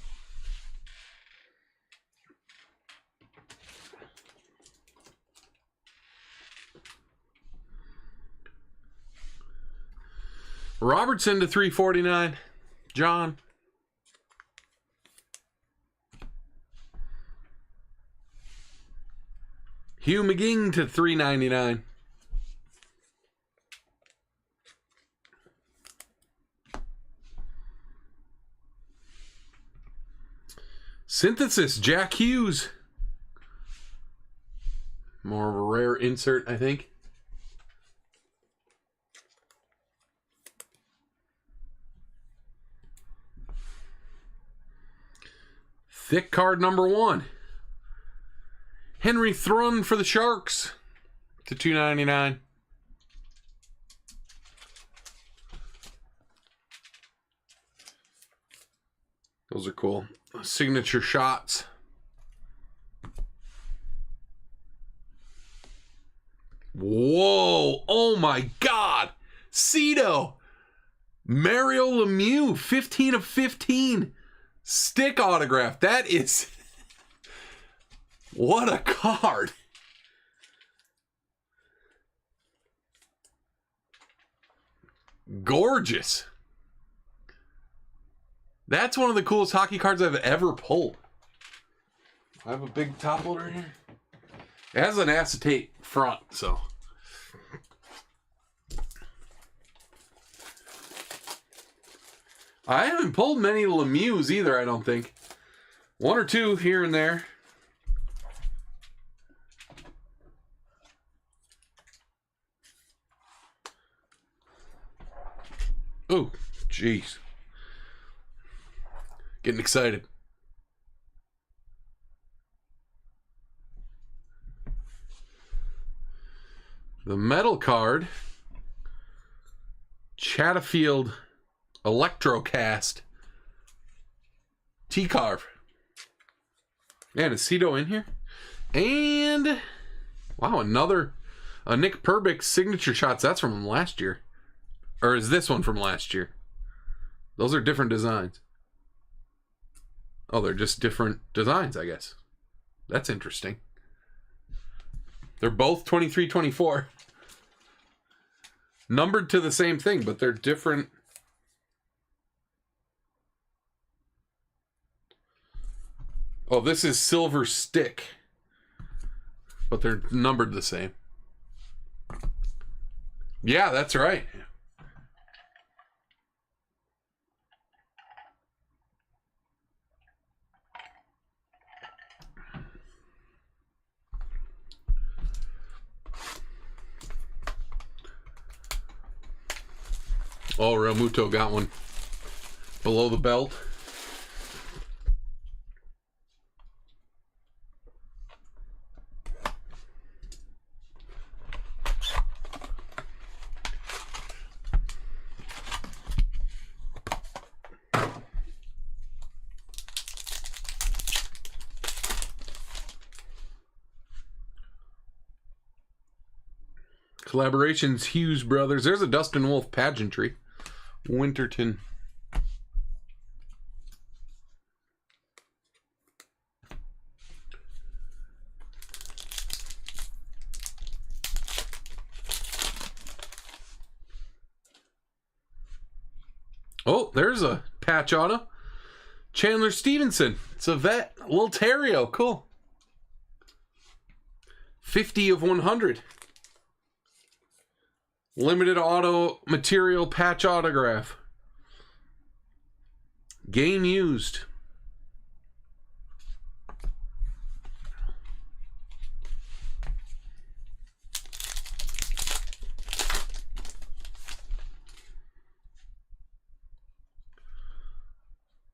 [SPEAKER 1] Robertson to $3.49. John. Hugh McGing to $3.99. Synthesis, Jack Hughes. More of a rare insert, I think. Thick card number 1. Henry Thrun for the Sharks to $2.99. Those are cool. Signature shots. Whoa. Oh my God. Cito. Mario Lemieux. 15 of 15. Stick autograph. That is... What a card. Gorgeous. That's one of the coolest hockey cards I've ever pulled. I have a big top loader in here. It has an acetate front, so. I haven't pulled many Lemieux either, I don't think. One or two here and there. Oh, jeez. Getting excited. The metal card. Chatfield Electrocast. T-Carve. Man, is Cito in here? And, wow, a Nick Perbix signature shots. That's from last year. Or is this one from last year? Those are different designs. Oh, they're just different designs, I guess. That's interesting. They're both 23-24. Numbered to the same thing, but they're different. Oh, this is Silver Stick. But they're numbered the same. Yeah, that's right. Oh, Realmuto got one below the belt. Collaborations, Hughes Brothers. There's a Dustin Wolf pageantry. Winterton. Oh, there's a patch auto. Chandler Stevenson. It's a vet. A little Terrio. Cool. 50 of 100. Limited auto material patch autograph. Game used.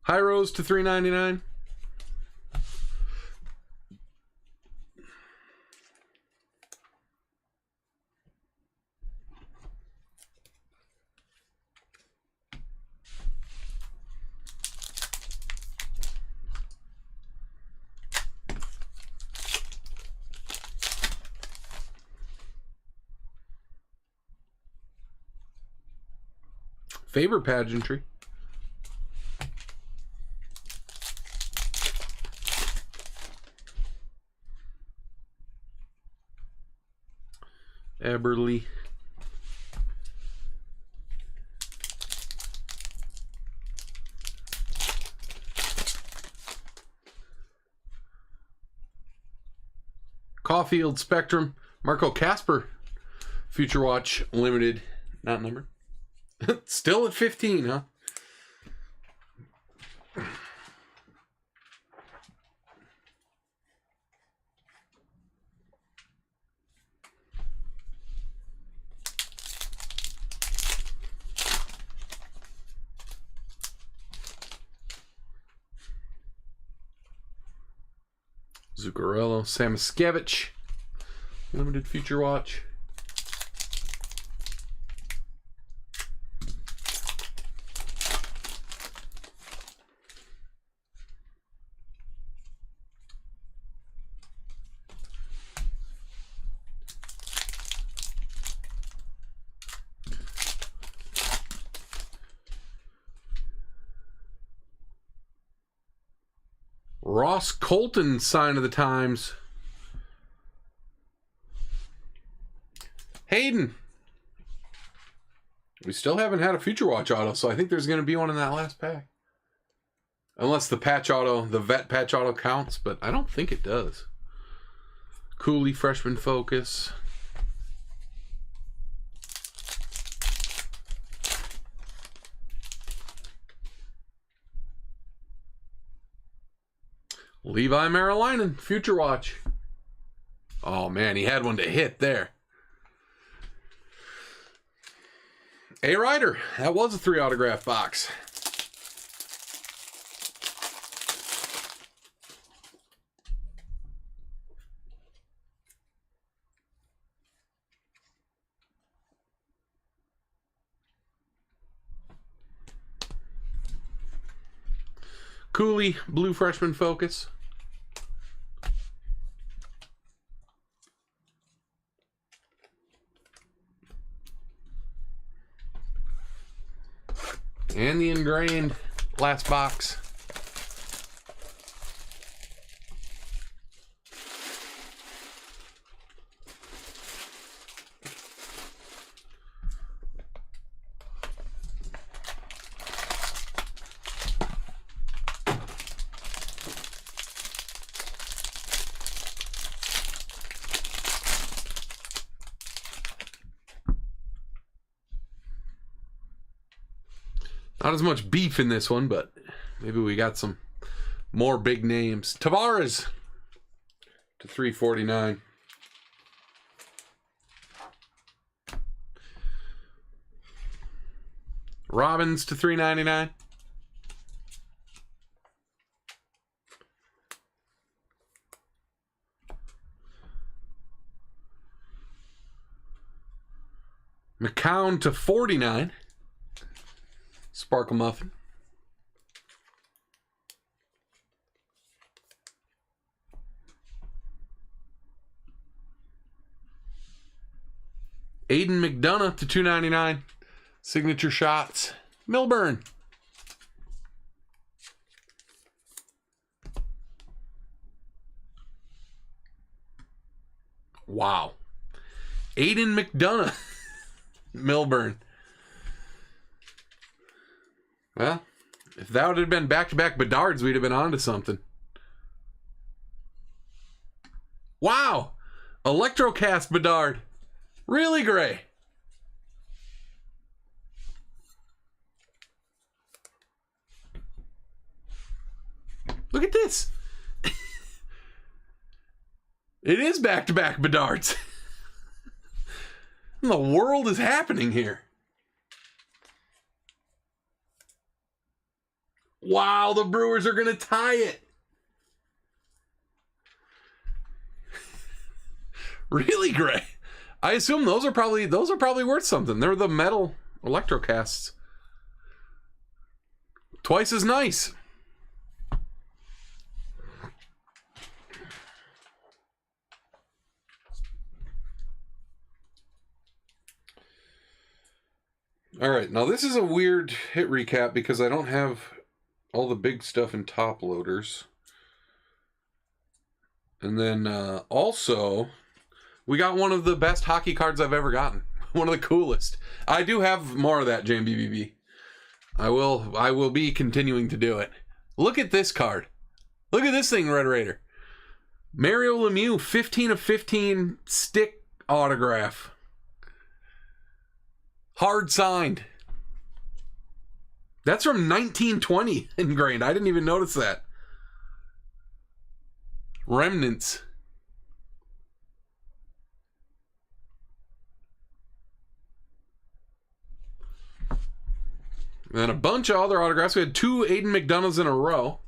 [SPEAKER 1] High Rose to $3.99. Faber pageantry. Eberly. Caulfield Spectrum. Marco Casper. Future Watch Limited. Not numbered. Still at 15, huh? Zuccarello, Samoskevich, Limited Future Watch. Ross Colton, sign of the times. Hayden. We still haven't had a Future Watch auto, so I think there's going to be one in that last pack. Unless the patch auto, the vet patch auto counts, but I don't think it does. Cooley, Freshman Focus. Levi Marilinen, Future Watch. Oh man, he had one to hit there. A Ryder, that was a 3 autograph box. Cooley, Blue Freshman Focus. And the ingrained last box. Not as much beef in this one, but maybe we got some more big names. Tavares to 349. Robbins to 399. McCown to 49. Sparkle Muffin. Aiden McDonough to 299. Signature shots. Milburn. Wow. Aiden McDonough. Milburn. Well, if that would have been back-to-back Bedards, we'd have been on to something. Wow! Electrocast Bedard. Really gray. Look at this. It is back-to-back Bedards. What in the world is happening here? Wow, the Brewers are going to tie it. Really gray. I assume those are probably worth something. They're the metal electrocasts. Twice as nice. All right, now this is a weird hit recap because I don't have all the big stuff in top loaders. And then also, we got one of the best hockey cards I've ever gotten. One of the coolest. I do have more of that, JMBBB. I will be continuing to do it. Look at this card. Look at this thing, Red Raider. Mario Lemieux, 15 of 15 stick autograph. Hard signed. That's from 1920 ingrained. I didn't even notice that. Remnants. And then a bunch of other autographs. We had 2 Aiden McDonoughs in a row.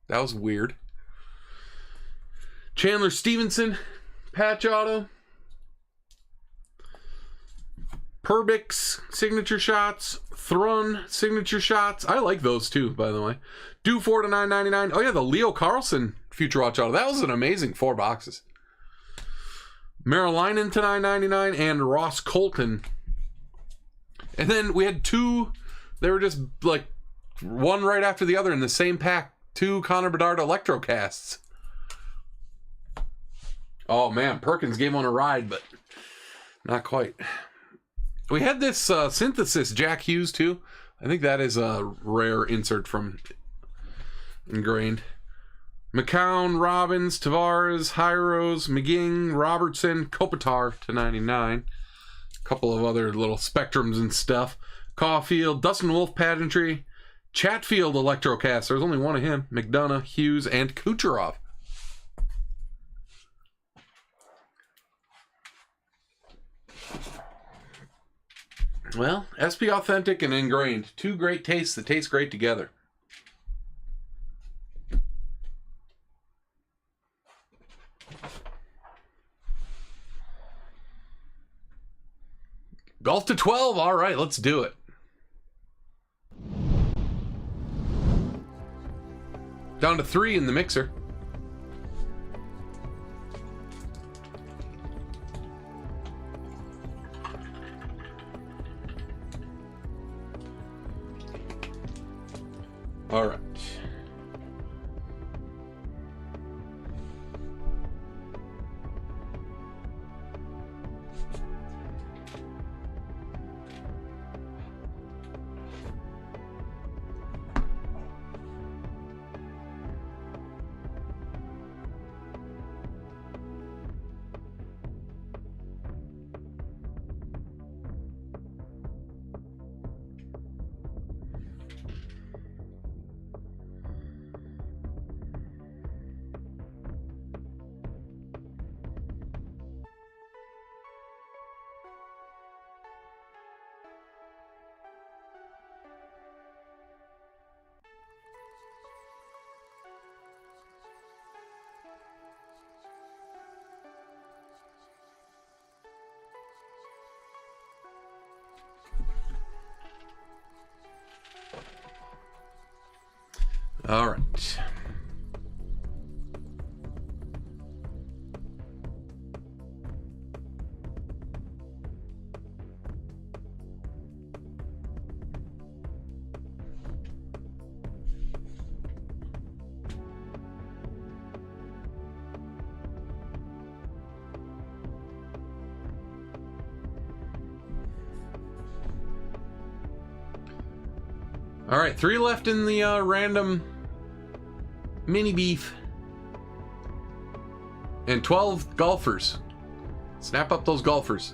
[SPEAKER 1] That was weird. Chandler Stevenson, patch auto. Perbix, signature shots. Thrun, signature shots. I like those too, by the way. Do 4 to 9.99. Oh yeah, the Leo Carlson Future Watch auto. That was an amazing 4 boxes. Marilinen to 9.99 and Ross Colton. And then we had 2. They were just like one right after the other in the same pack. 2 Connor Bedard Electrocasts. Oh man, Perkins gave one a ride, but not quite. We had this synthesis Jack Hughes too. I think that is a rare insert from Ingrained. McCown, Robbins, Tavares, Hyros, McGing, Robertson, Kopitar to 99. A couple of other little spectrums and stuff. Caulfield, Dustin Wolf pageantry, Chatfield Electrocast. There's only one of him. McDonough, Hughes, and Kucherov. Well, SP Authentic and Ingrained. 2 great tastes that taste great together. Golf to 12. All right, let's do it. Down to 3 in the mixer. All right. All right. All right, 3 left in the random mini beef. And 12 golfers. Snap up those golfers.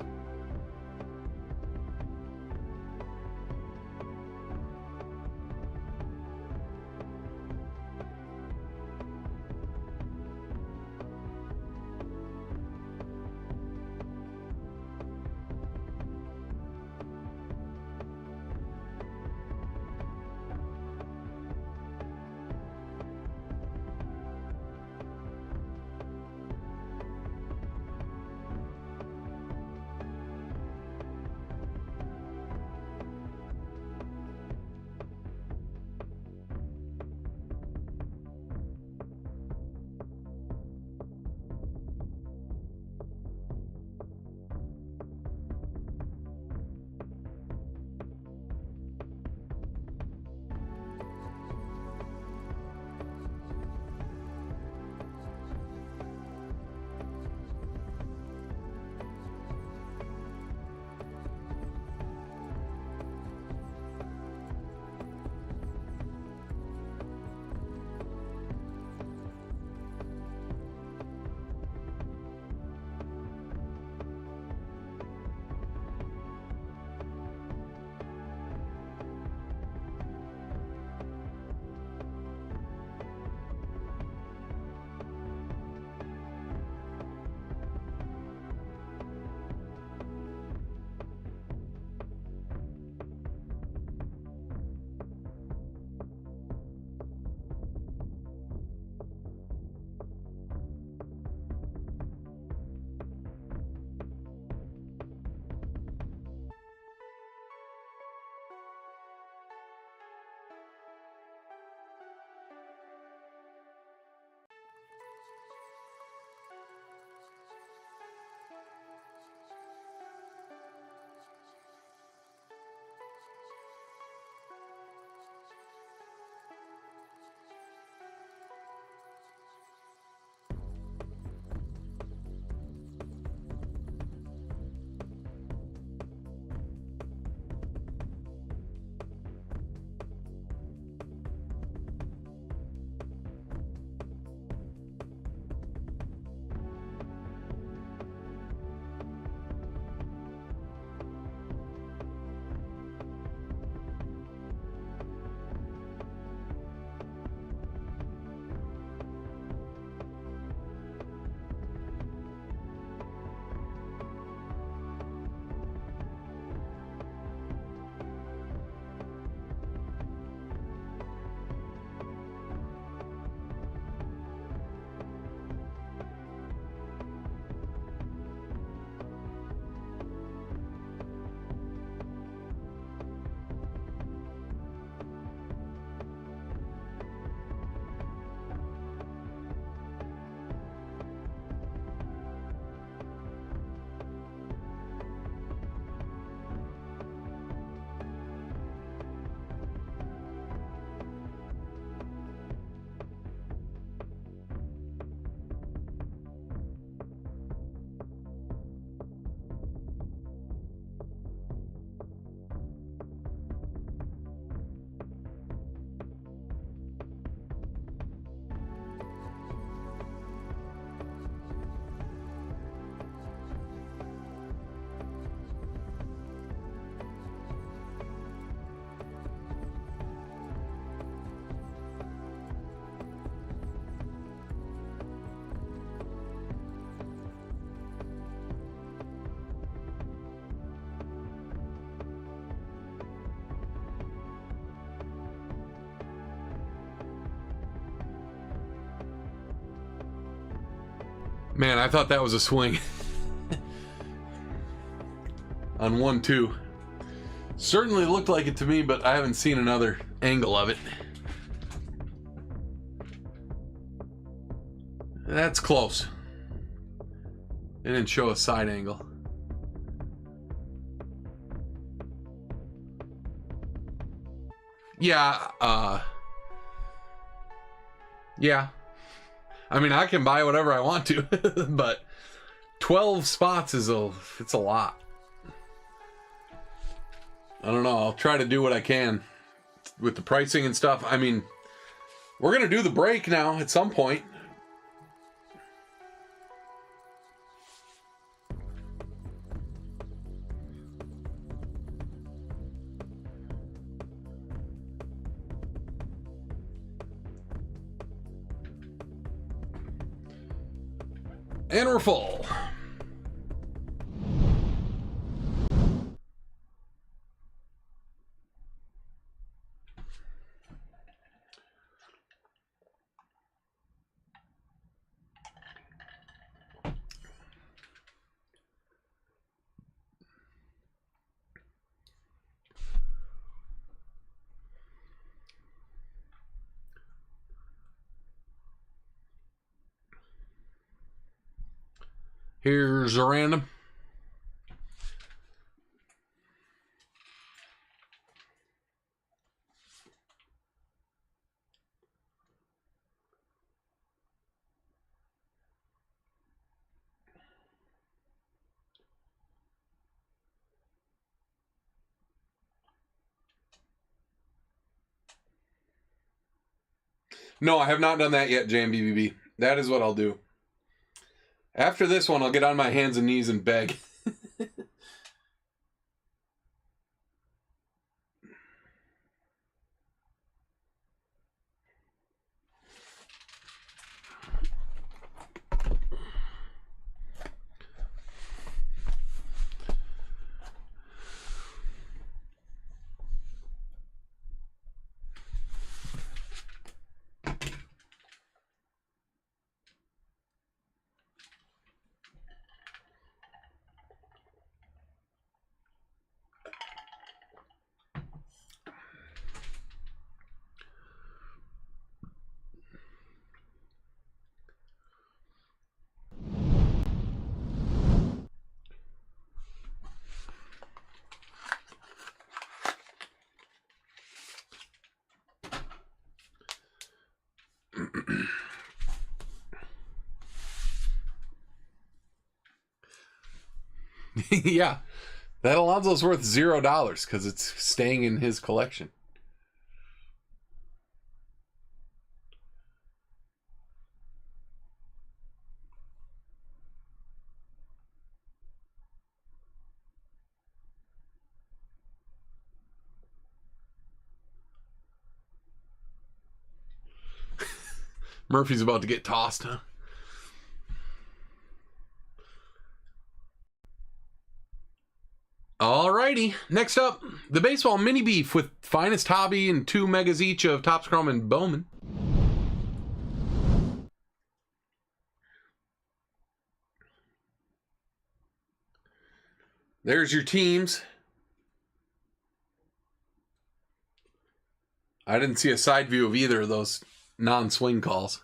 [SPEAKER 1] Man, I thought that was a swing. On 1-2. Certainly looked like it to me, but I haven't seen another angle of it. That's close. It didn't show a side angle. Yeah, yeah. I mean, I can buy whatever I want to, but 12 spots is it's a lot. I don't know. I'll try to do what I can with the pricing and stuff. I mean, we're going to do the break now at some point. And we're full. Here's a random. No, I have not done that yet, JMBBB. That is what I'll do. After this one, I'll get on my hands and knees and beg. Yeah, that Alonso's worth $0 because it's staying in his collection. Murphy's about to get tossed, huh? Alrighty, next up, the baseball mini beef with Finest Hobby and 2 megas each of Topps Chrome and Bowman. There's your teams. I didn't see a side view of either of those non-swing calls.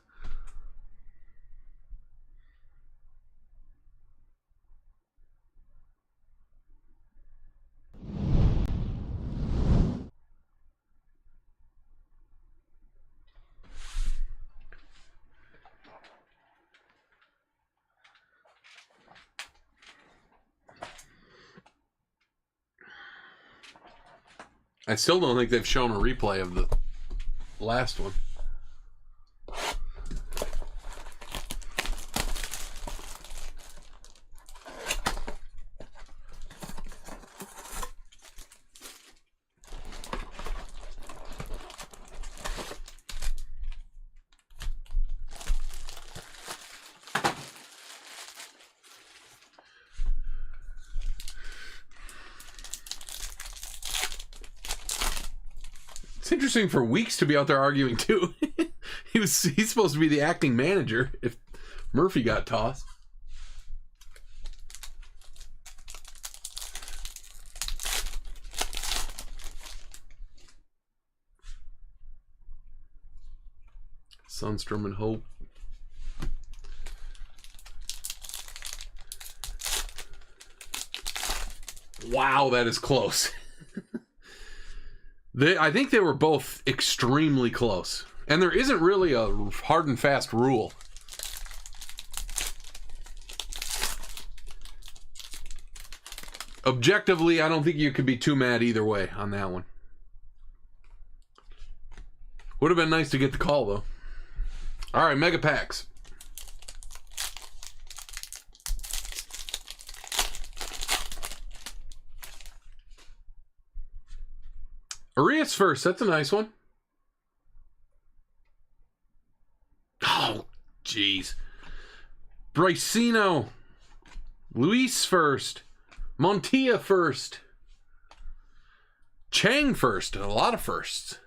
[SPEAKER 1] I still don't think they've shown a replay of the last one. It's interesting for Weeks to be out there arguing too. He's supposed to be the acting manager if Murphy got tossed. Sundstrom and Hope. Wow, that is close. I think they were both extremely close. And there isn't really a hard and fast rule. Objectively, I don't think you could be too mad either way on that one. Would have been nice to get the call, though. All right, mega packs. Arias first. That's a nice one. Oh, jeez. Brycino. Luis first. Montilla first. Chang first. A lot of firsts.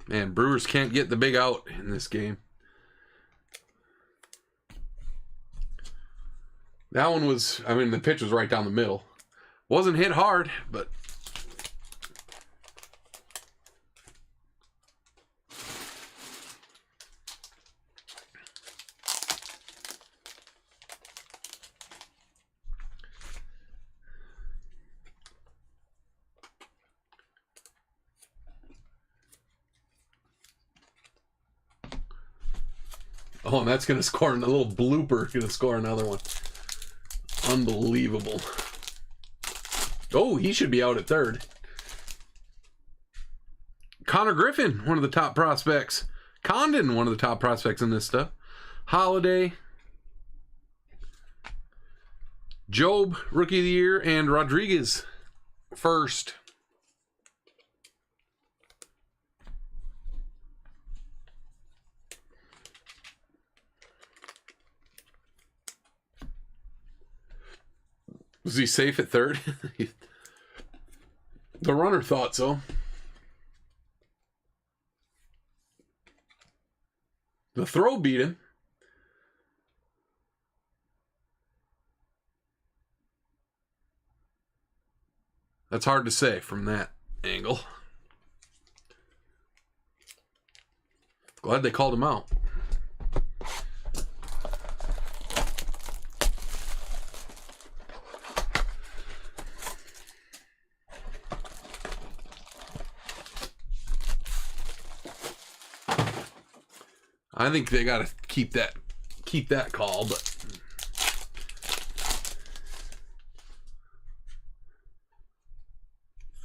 [SPEAKER 1] Man, Brewers can't get the big out in this game. That one was, I mean, the pitch was right down the middle. Wasn't hit hard, but... Oh, and that's going to score a little blooper. Going to score another one. Unbelievable. Oh, he should be out at third. Connor Griffin, one of the top prospects. Condon, one of the top prospects in this stuff. Holiday. Job, Rookie of the Year. And Rodriguez, first. Was he safe at third? The runner thought so. The throw beat him. That's hard to say from that angle. Glad they called him out. I think they got to keep that call, but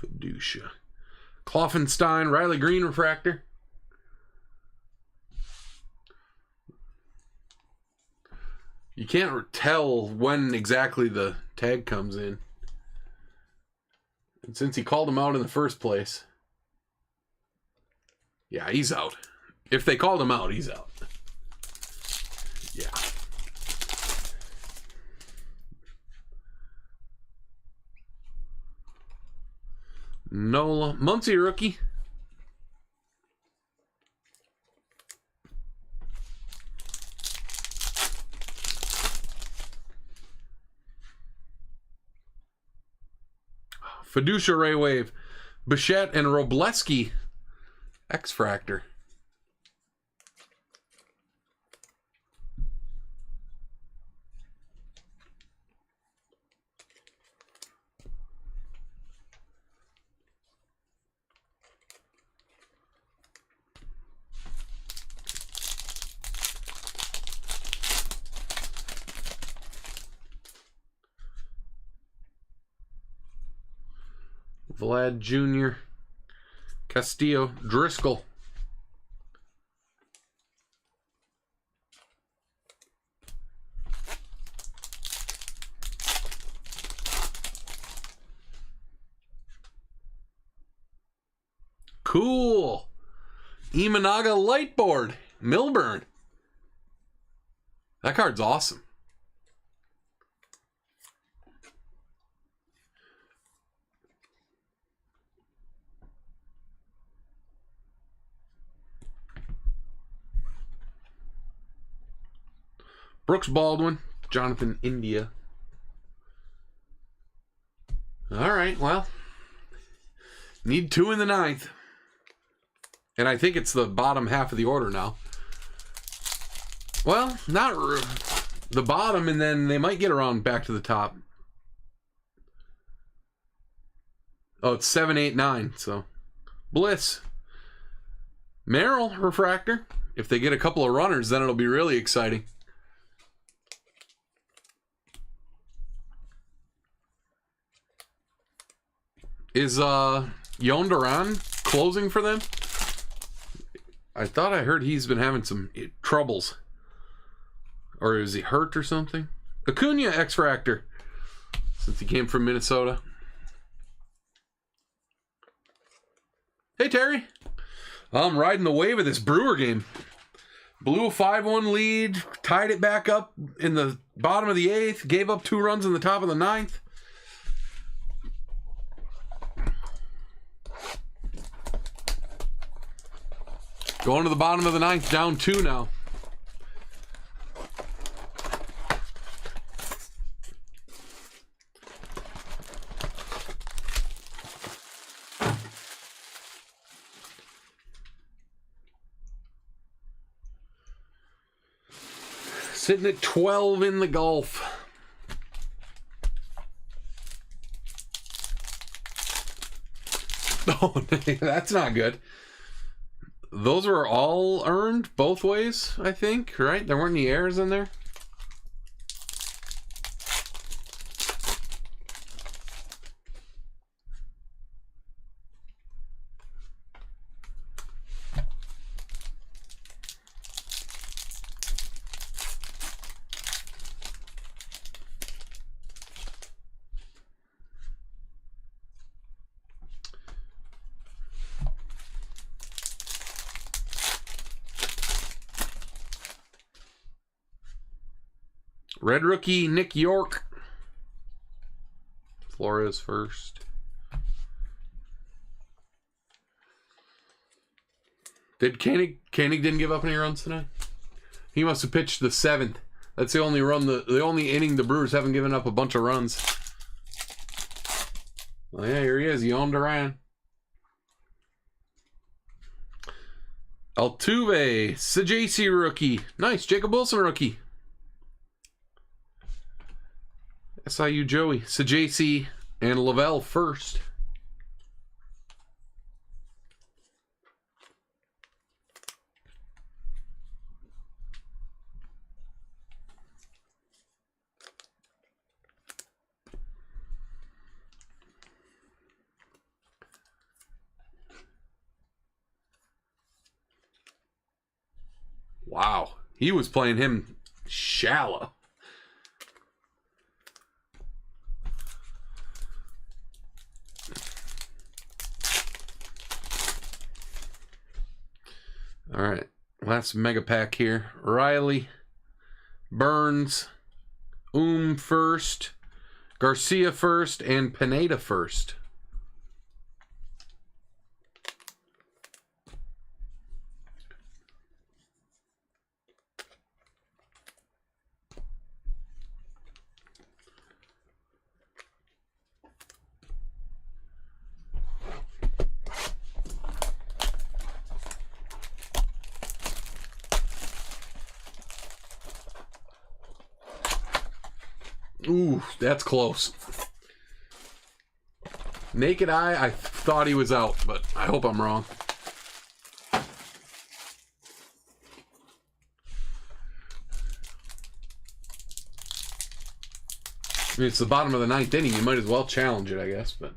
[SPEAKER 1] Fiducia. Kloffenstein, Riley Green refractor. You can't tell when exactly the tag comes in. And since he called him out in the first place, yeah, he's out. If they called him out, he's out. Yeah. Nola. Muncie rookie. Fiducia Ray Wave. Bichette and Robleski. X-Fractor. Vlad Jr. Castillo. Driscoll. Cool. Imanaga Lightboard. Milburn. That card's awesome. Brooks Baldwin, Jonathan India. All right, well, need 2 in the 9th. And I think it's the bottom half of the order now. Well, not the bottom, and then they might get around back to the top. Oh, it's 7, 8, 9. So, Bliss. Merrill refractor. If they get a couple of runners, then it'll be really exciting. Is Yon Duran closing for them? I thought I heard he's been having some troubles. Or is he hurt or something? Acuna X-Fractor. Since he came from Minnesota. Hey, Terry. I'm riding the wave of this Brewer game. Blew a 5-1 lead. Tied it back up in the bottom of the 8th. Gave up 2 runs in the top of the 9th. Going to the bottom of the 9th. Down 2 now. Sitting at 12 in the Gulf. Oh, that's not good. Those were all earned both ways, I think, right? There weren't any errors in there. Red rookie, Nick York. Flores first. Did Koenig didn't give up any runs tonight? He must have pitched the 7th. That's the only run, the only inning the Brewers haven't given up a bunch of runs. Well, yeah, here he is, Yon Duran. Altuve, Sajasi rookie. Nice, Jacob Wilson rookie. SIU Joey, Sajasi, and Lavelle first. Wow, he was playing him shallow. All right, last mega pack here. Riley, Burns, first, Garcia first, and Pineda first. Ooh, that's close. Naked eye, I thought he was out, but I hope I'm wrong. I mean, it's the bottom of the 9th inning. You might as well challenge it, I guess, but...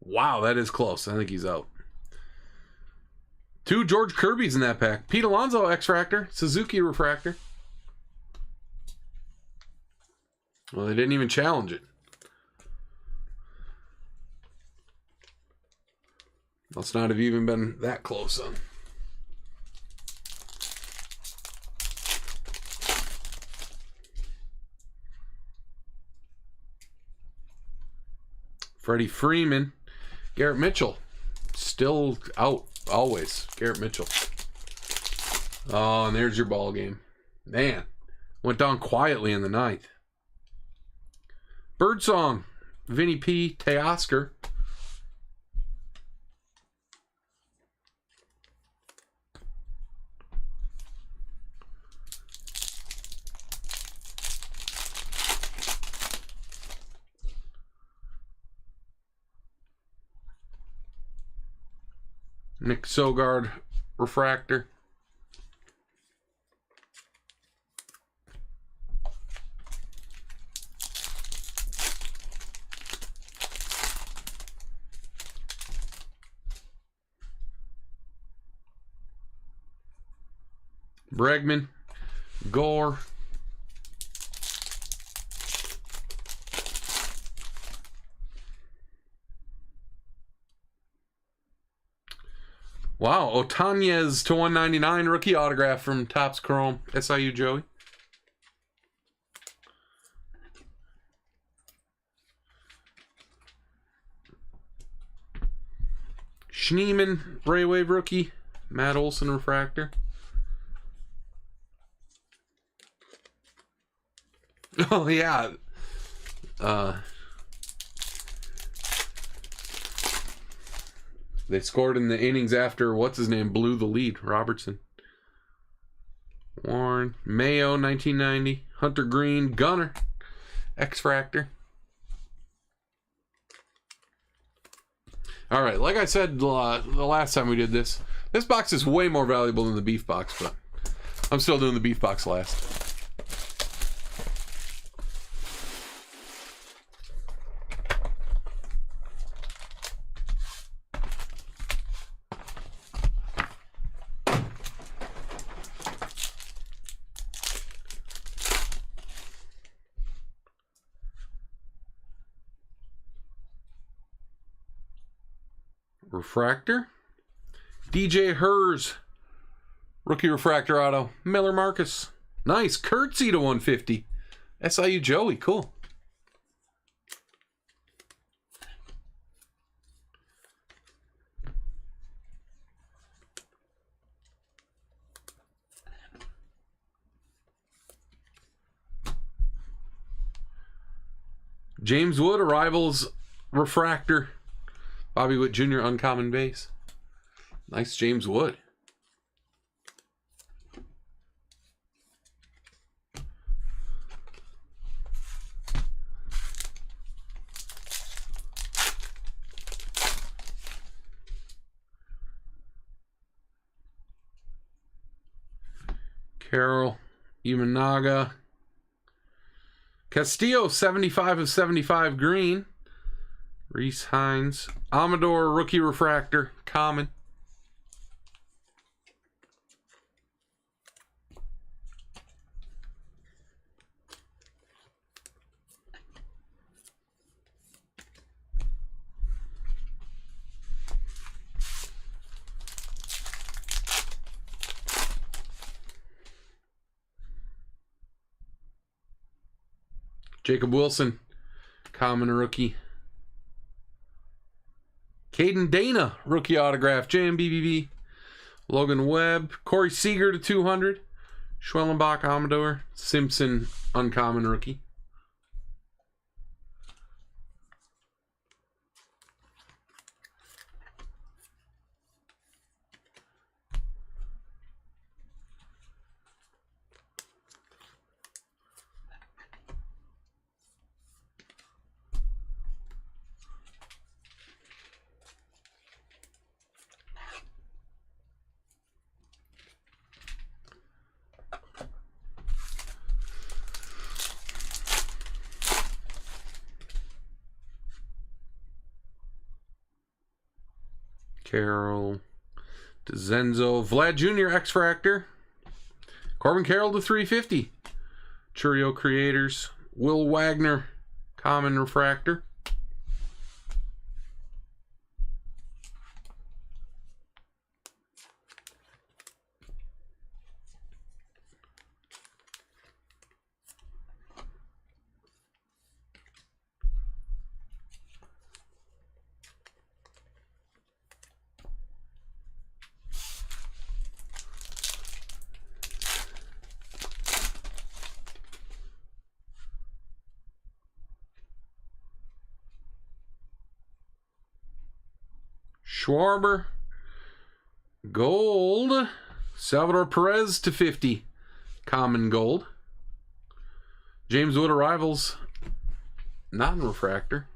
[SPEAKER 1] Wow, that is close. I think he's out. 2 George Kirby's in that pack. Pete Alonso X-Fractor. Suzuki Refractor. Well, they didn't even challenge it. Must not have even been that close on. Freddie Freeman. Garrett Mitchell. Still out. Always. Garrett Mitchell. Oh, and there's your ball game. Man. Went down quietly in the 9th. Birdsong. Vinny P. Teoscar. Nick Sogard refractor. Bregman, Gore. Wow, Otanez to 199 rookie autograph from Topps Chrome. SIU Joey. Schneeman, Braywave rookie. Matt Olson refractor. Oh, yeah. They scored in the innings after, what's his name, blew the lead, Robertson. Warren, Mayo, 1990. Hunter Green, Gunner, X-Fractor. All right, like I said the last time we did this box is way more valuable than the beef box, but I'm still doing the beef box last. Refractor. DJ Hers. Rookie refractor auto. Miller Marcus. Nice. Curtsy to 150. SIU Joey. Cool. James Wood. Arrivals refractor. Bobby Witt Jr. uncommon base. Nice James Wood. Carroll, Imanaga. Castillo, 75 of 75 green. Reese Hines. Amador, rookie refractor, common. Jacob Wilson, common rookie. Caden Dana, rookie autograph. JMBBB. Logan Webb. Corey Seager to 200. Schwellenbach, Amador. Simpson, uncommon rookie. Carroll, DeZenzo, Vlad Jr. X-Fractor, Corbin Carroll to 350, Churio Creators, Will Wagner, common refractor. Schwarber, gold. Salvador Perez to 50, common gold. James Wood Arrivals, non-refractor.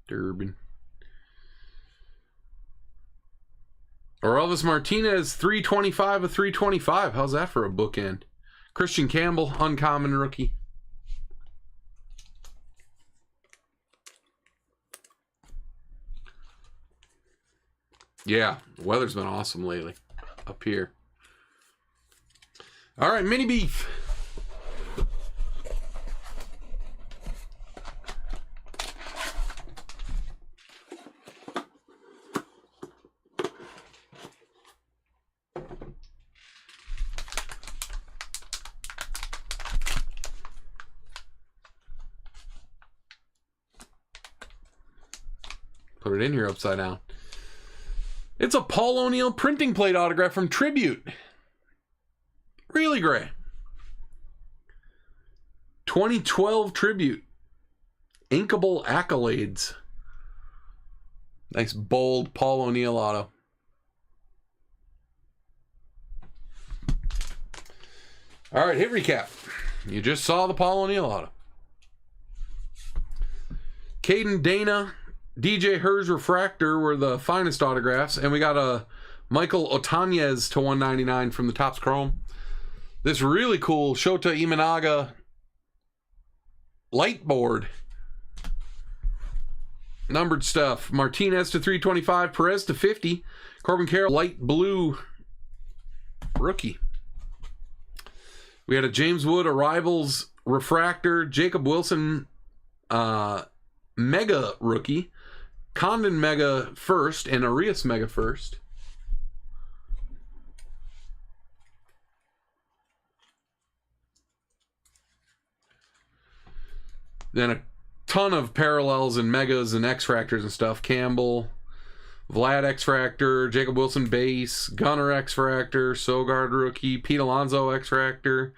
[SPEAKER 1] Durbin. Or Elvis Martinez, 325 of 325. How's that for a bookend? Christian Campbell, uncommon rookie. Yeah, the weather's been awesome lately up here. All right, mini beef. Put it in here upside down. It's a Paul O'Neill printing plate autograph from Tribute. Really gray. 2012 Tribute. Inkable Accolades. Nice bold Paul O'Neill auto. All right, hit recap. You just saw the Paul O'Neill auto. Caden Dana, DJ Hers Refractor were the finest autographs, and we got a Michael Otanez to 199 from the Topps Chrome. This really cool Shota Imanaga light board. Numbered stuff. Martinez to 325, Perez to 50, Corbin Carroll light blue rookie. We had a James Wood Arrivals Refractor, Jacob Wilson Mega rookie, Condon Mega first, and Arias Mega first. Then a ton of parallels and Megas and X-Fractors and stuff. Campbell, Vlad X-Fractor, Jacob Wilson base, Gunner X-Fractor, Sogard rookie, Pete Alonso X-Fractor,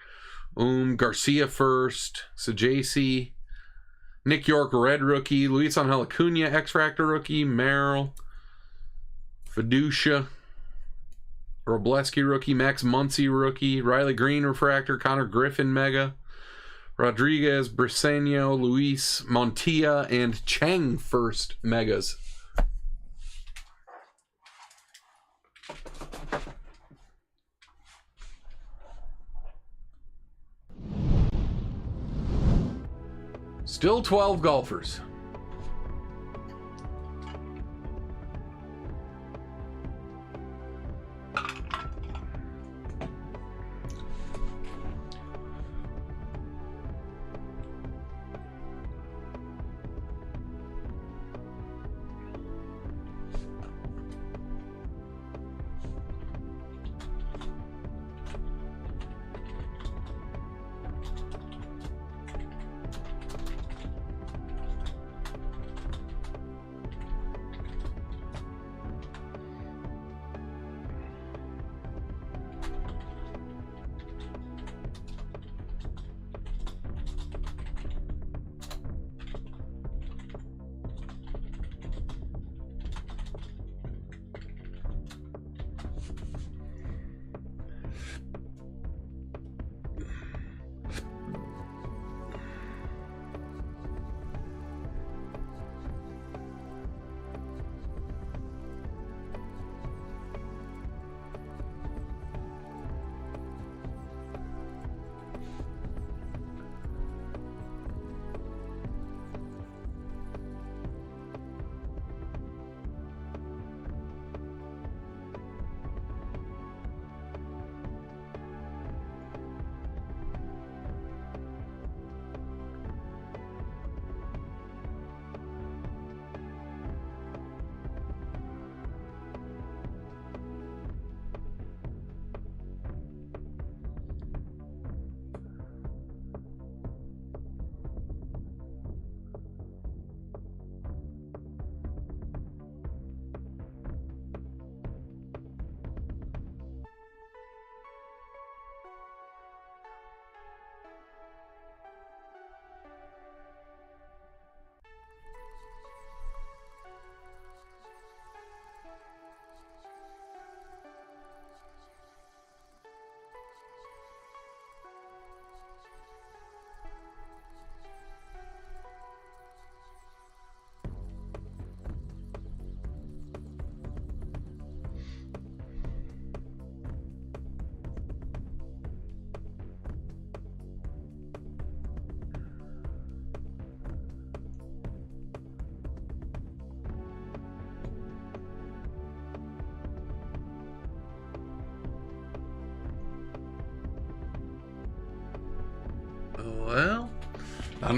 [SPEAKER 1] Garcia first, Sajasi, Nick York red rookie, Luis Angel Acuna X-Fractor rookie, Merrill, Fiducia, Robleski rookie, Max Muncy rookie, Riley Green refractor, Connor Griffin mega, Rodriguez, Briseño, Luis Montilla, and Chang first megas. Still 12 golfers.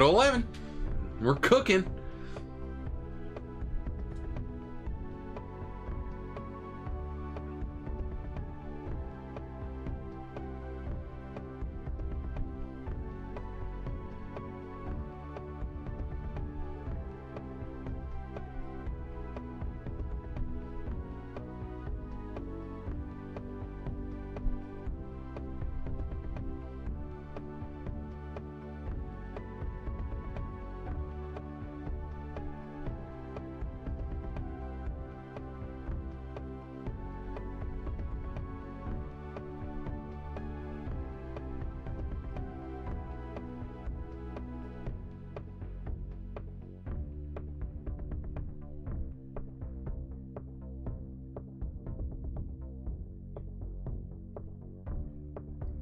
[SPEAKER 1] to 11. We're cooking.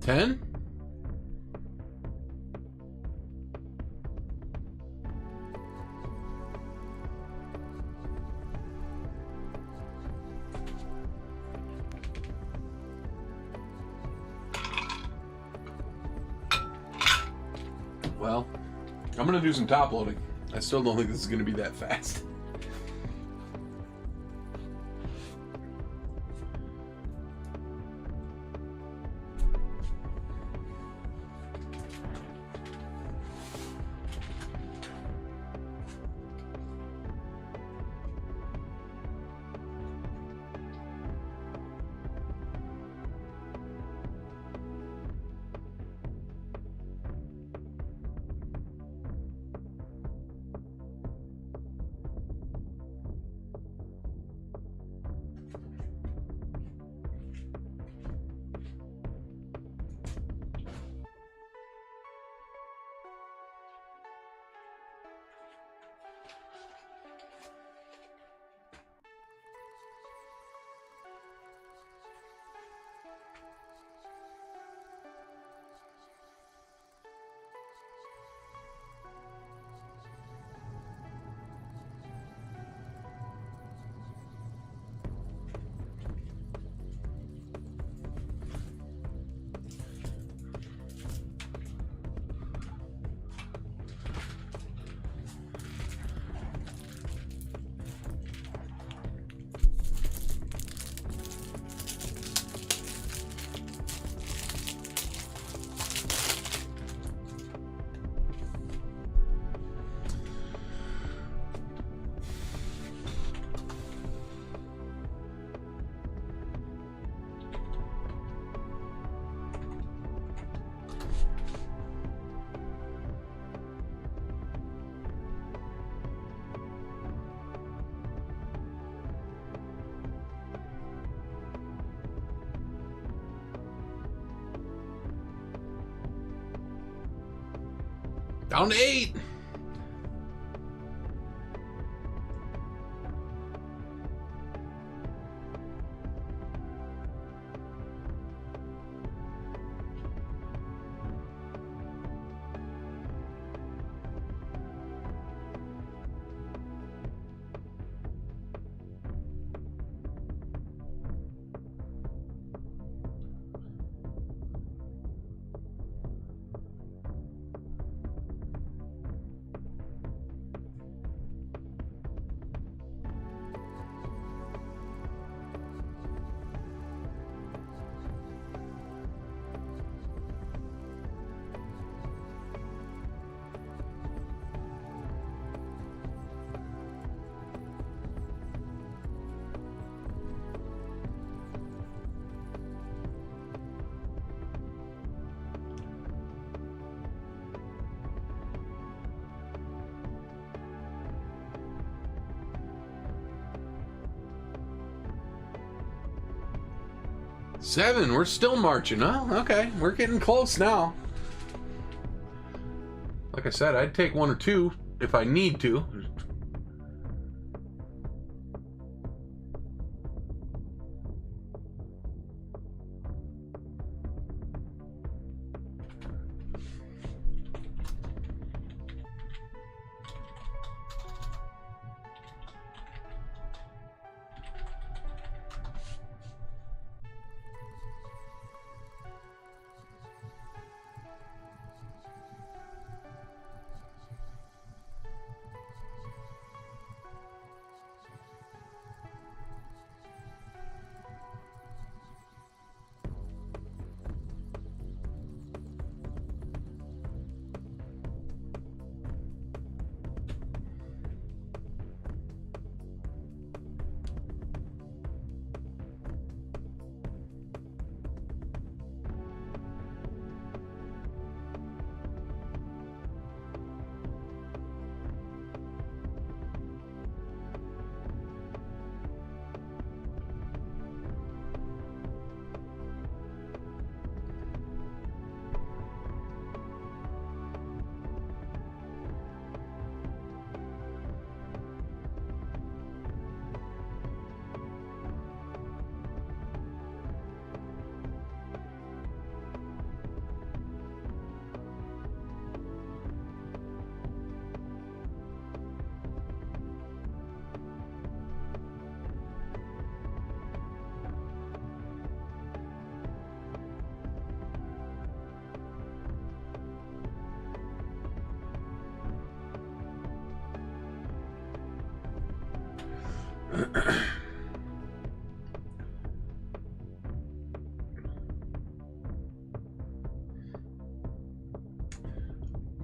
[SPEAKER 1] $10? Well, I'm going to do some top loading. I still don't think this is going to be that fast. Down to 8. $7. We're still marching, huh? Okay, we're getting close now. Like I said, I'd take 1 or 2 if I need to.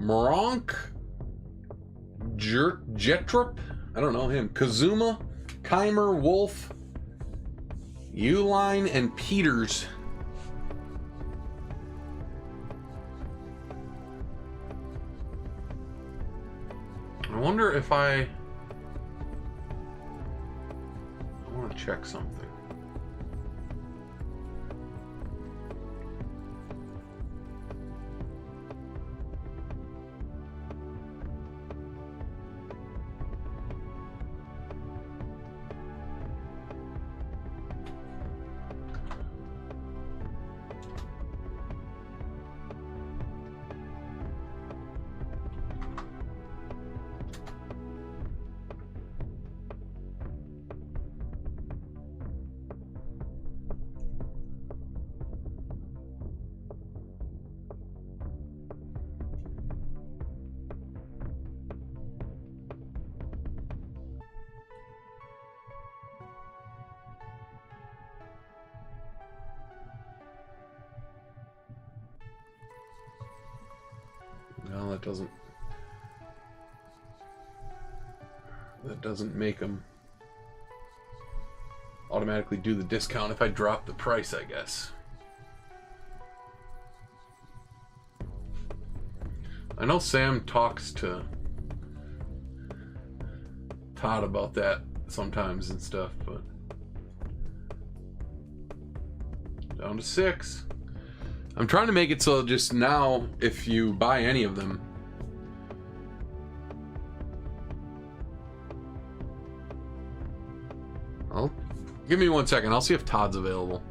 [SPEAKER 1] Moronk Jetrup, I don't know him. Kazuma, Keimer, Wolf, Uline, and Peters. I wonder if I want to check something. No, that doesn't make them automatically do the discount if I drop the price, I guess. I know Sam talks to Todd about that sometimes and stuff, but down to 6. I'm trying to make it so just now, if you buy any of them, give me 1 second. I'll see if Todd's available.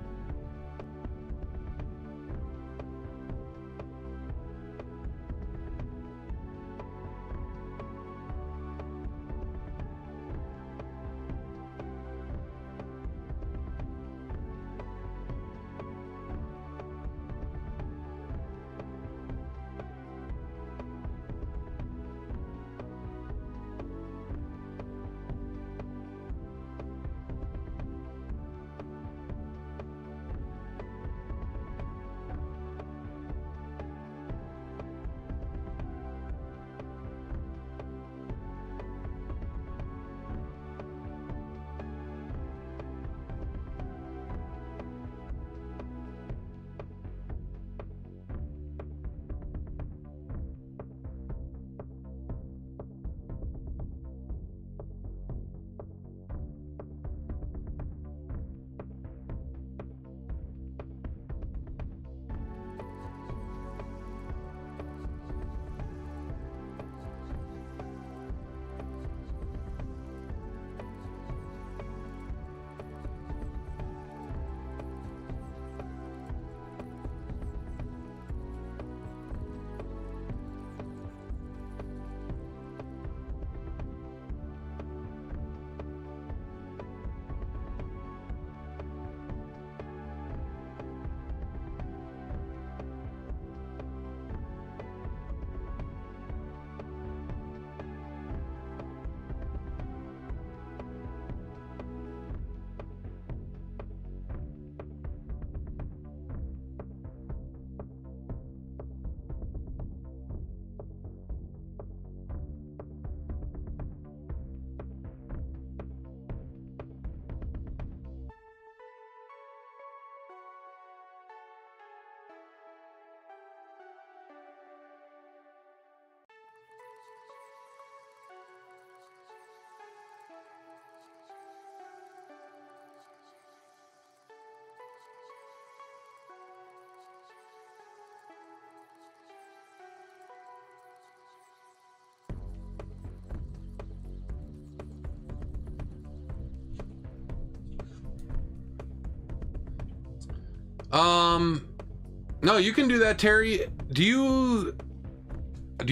[SPEAKER 1] No, you can do that, Terry. Do you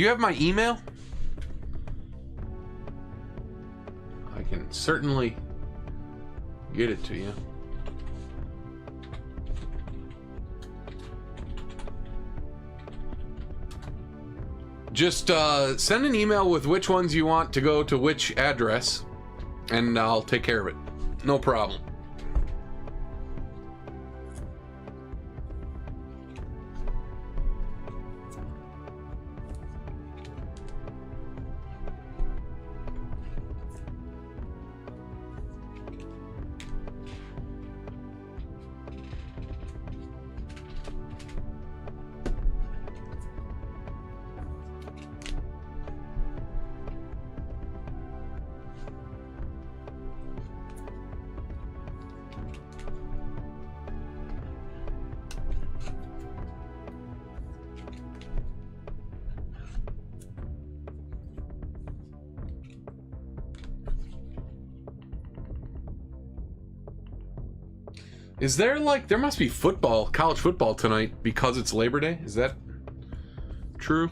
[SPEAKER 1] have my email? I can certainly get it to you. Just send an email with which ones you want to go to which address, and I'll take care of it. No problem. Is there there must be football, college football tonight because it's Labor Day? Is that true?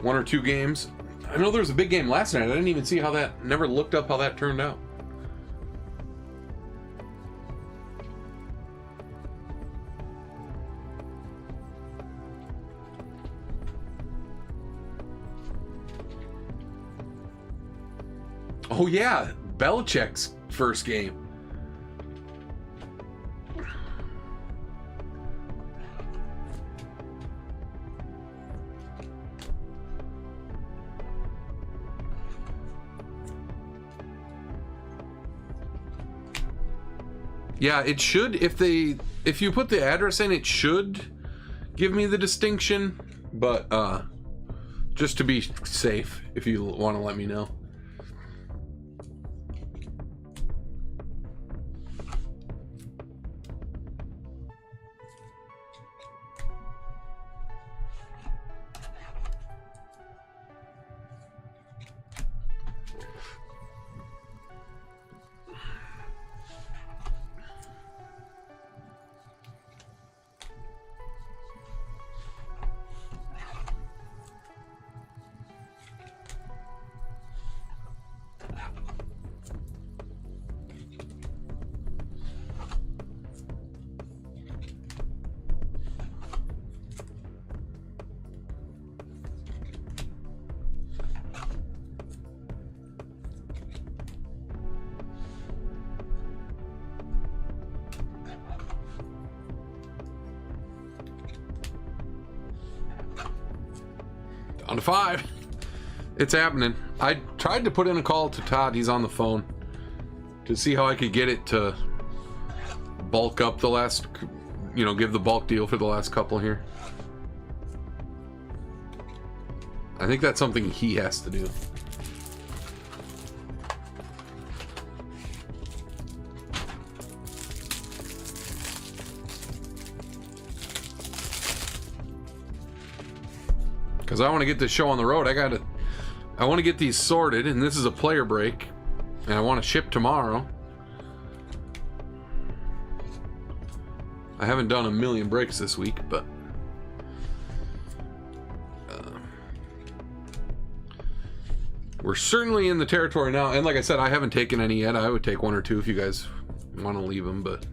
[SPEAKER 1] 1 or 2 games? I know there was a big game last night. I didn't even see how that, never looked up how that turned out. Oh yeah, Belichick's first game. Yeah, it should, if you put the address in, it should give me the distinction, but just to be safe, if you want to let me know. On to 5. It's happening. I tried to put in a call to Todd. He's on the phone to see how I could get it to bulk up the last, give the bulk deal for the last couple here. I think that's something he has to do. Because I want to get this show on the road. I want to get these sorted, and this is a player break, and I want to ship tomorrow. I haven't done a million breaks this week, but we're certainly in the territory now. And like I said, I haven't taken any yet. I would take 1 or 2 if you guys want to leave them, but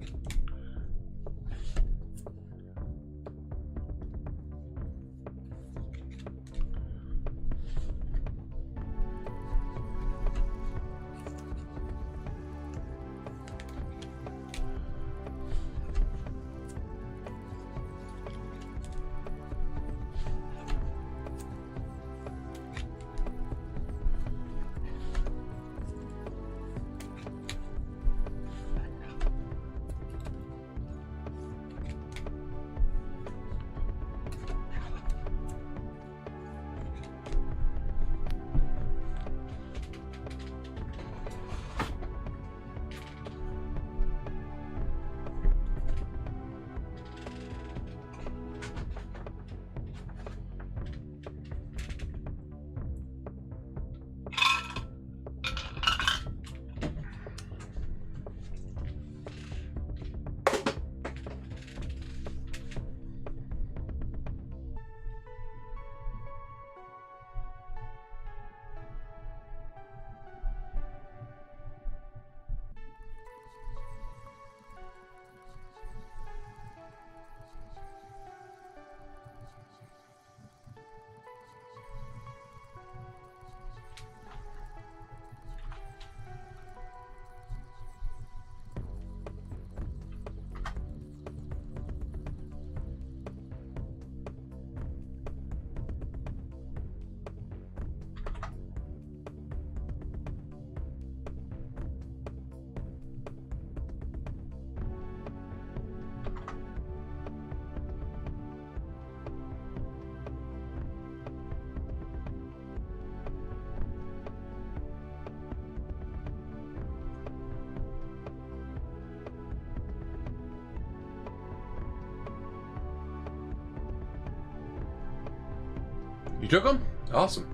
[SPEAKER 1] took them? Awesome.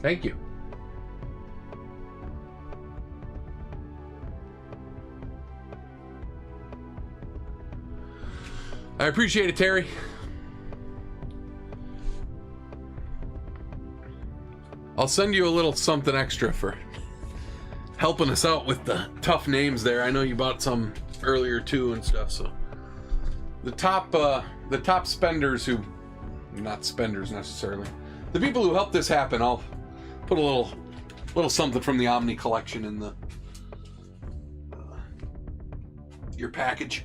[SPEAKER 1] Thank you. I appreciate it, Terry. I'll send you a little something extra for helping us out with the tough names there. I know you bought some earlier too and stuff, so the top spenders who, not spenders necessarily, the people who helped this happen, I'll put a little something from the Omni collection in the your package.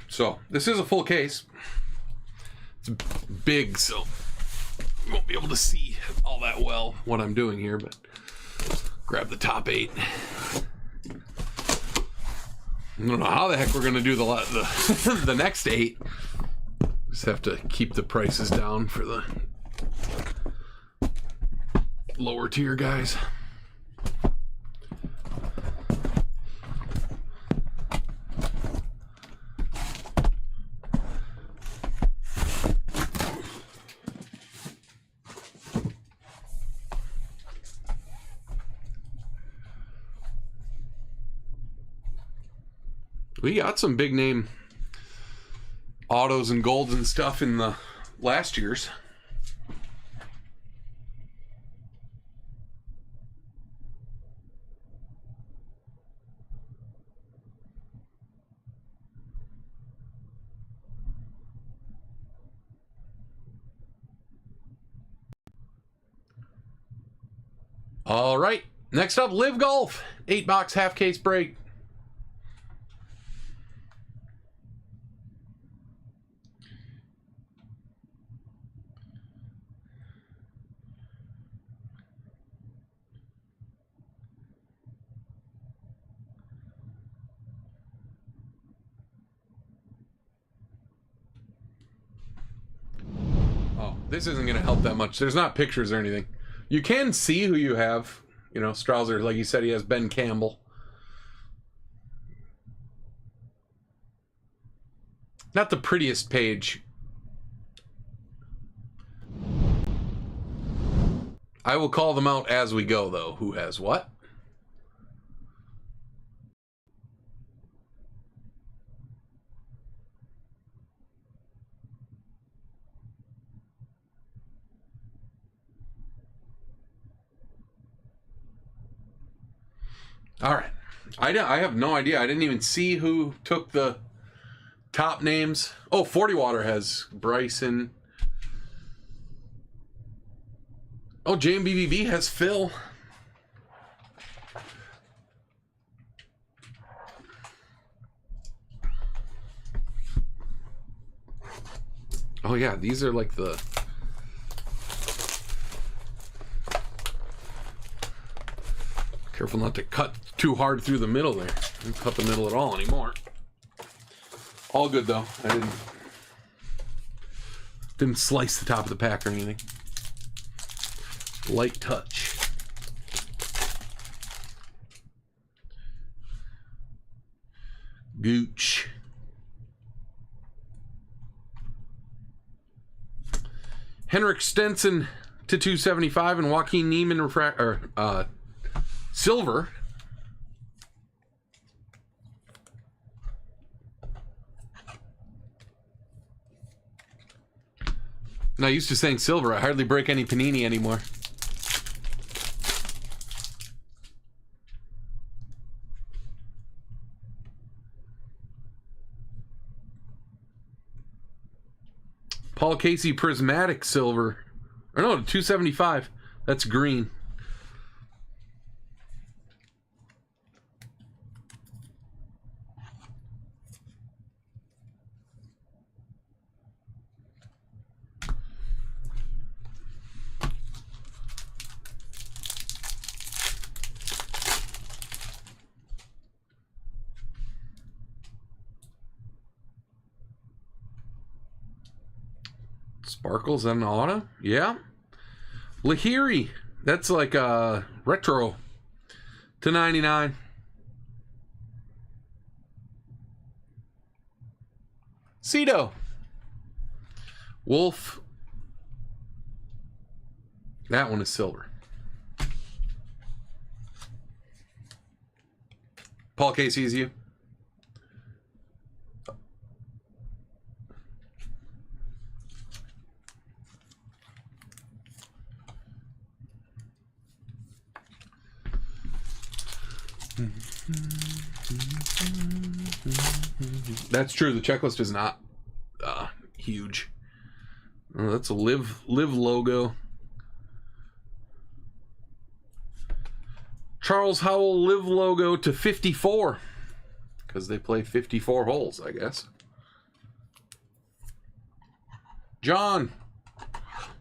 [SPEAKER 1] So, this is a full case. It's big, so you won't be able to see all that well what I'm doing here, but grab the top 8. I don't know how the heck we're going to do the, the next 8. Just have to keep the prices down for the lower tier guys. We got some big name autos and golds and stuff in the last year's. All right, next up, Live Golf 8-box half case break. This isn't going to help that much. There's not pictures or anything. You can see who you have. You know, Strausser, like you said, he has Ben Campbell. Not the prettiest page. I will call them out as we go, though. Who has what? All right. I have no idea. I didn't even see who took the top names. Oh, 40 Water has Bryson. Oh, JMBBV has Phil. Oh, yeah. These are like the... Careful not to cut too hard through the middle there. I don't cut the middle at all anymore. All good though. I didn't slice the top of the pack or anything. Light touch. Gooch. Henrik Stenson to 275 and Joaquin Neiman silver. Not used to saying silver. I hardly break any Panini anymore. Paul Casey prismatic silver. Or no, 275. That's green. Sparkles and auto? Yeah. Lahiri. That's like a retro to 99. Cito. Wolf. That one is silver. Paul Casey's you. That's true. The checklist is not huge. Oh, that's a live logo. Charles Howell live logo to 54 because they play 54 holes, I guess. John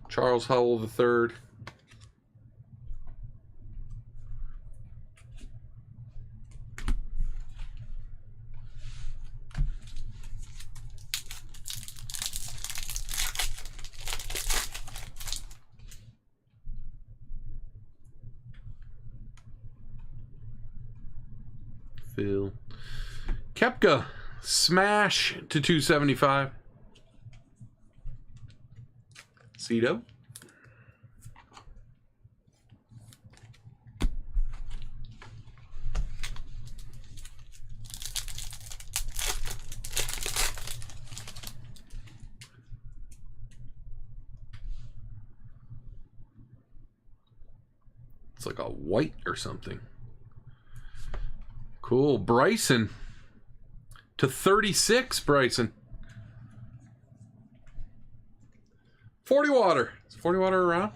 [SPEAKER 1] Charles Howell III. Phil. Koepka smash to 275. Cito. It's like a white or something. Cool. Bryson to 36. Bryson. 40 water. Is 40 water around?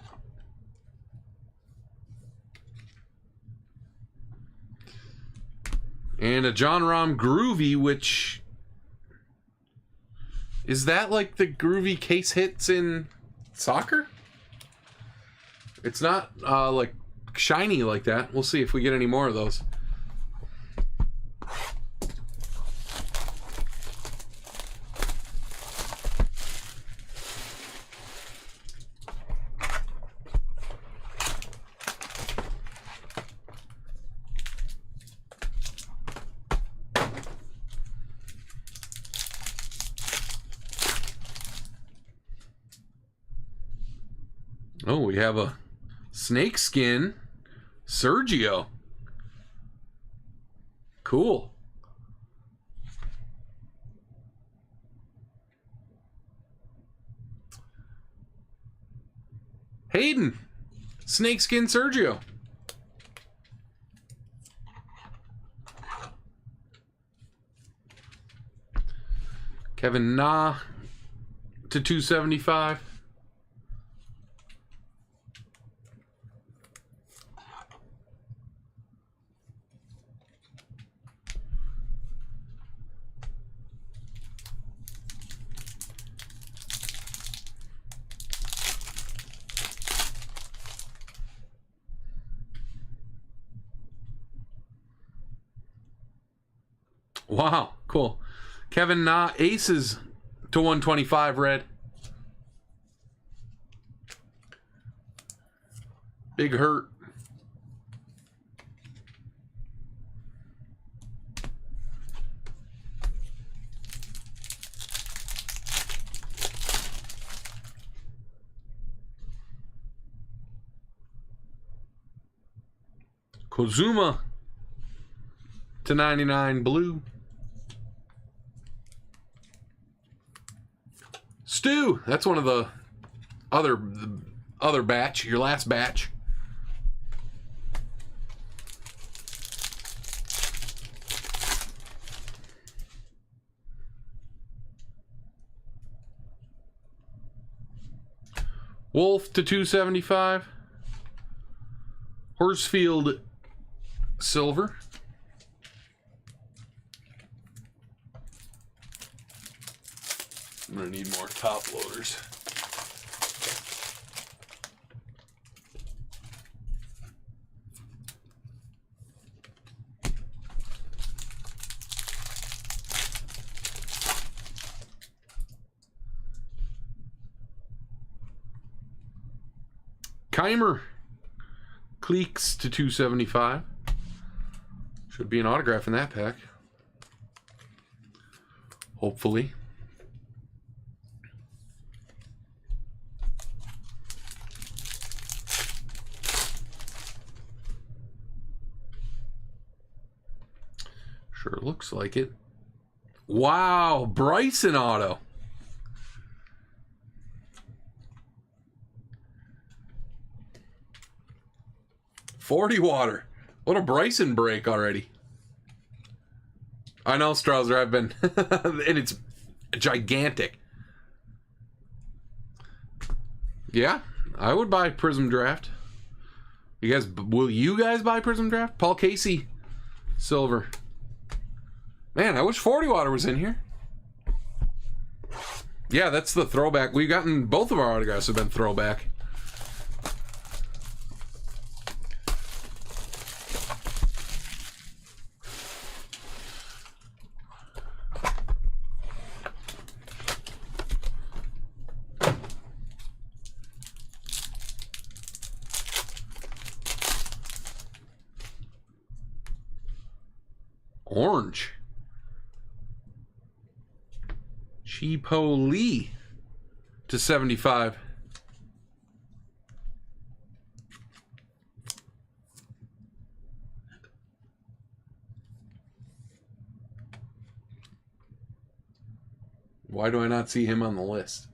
[SPEAKER 1] And a John Rahm Groovy, which is that like the groovy case hits in soccer? It's not like shiny like that. We'll see if we get any more of those. Oh, we have a snakeskin Sergio. Cool. Hayden. Snakeskin Sergio. Kevin Na to 275. Wow, cool. Kevin Na aces to 125 red. Big hurt. Kozuma /99 blue. Stu, that's one of the other batch, your last batch. Wolf /275. Horsfield silver. I'm gonna need more top loaders. Keimer Cleeks /275. Should be an autograph in that pack. Hopefully. Sure looks like it. Wow, Bryson auto. $40 water. What a Bryson break already. I know, Strausser, I've been... and it's gigantic. Yeah, I would buy Prism Draft. You guys, will you guys buy Prism Draft? Paul Casey, silver. Man, I wish 40 water was in here. Yeah, that's the throwback. We've gotten, both of our autographs have been throwback. Orange. Cheapo Lee /75. Why do I not see him on the list?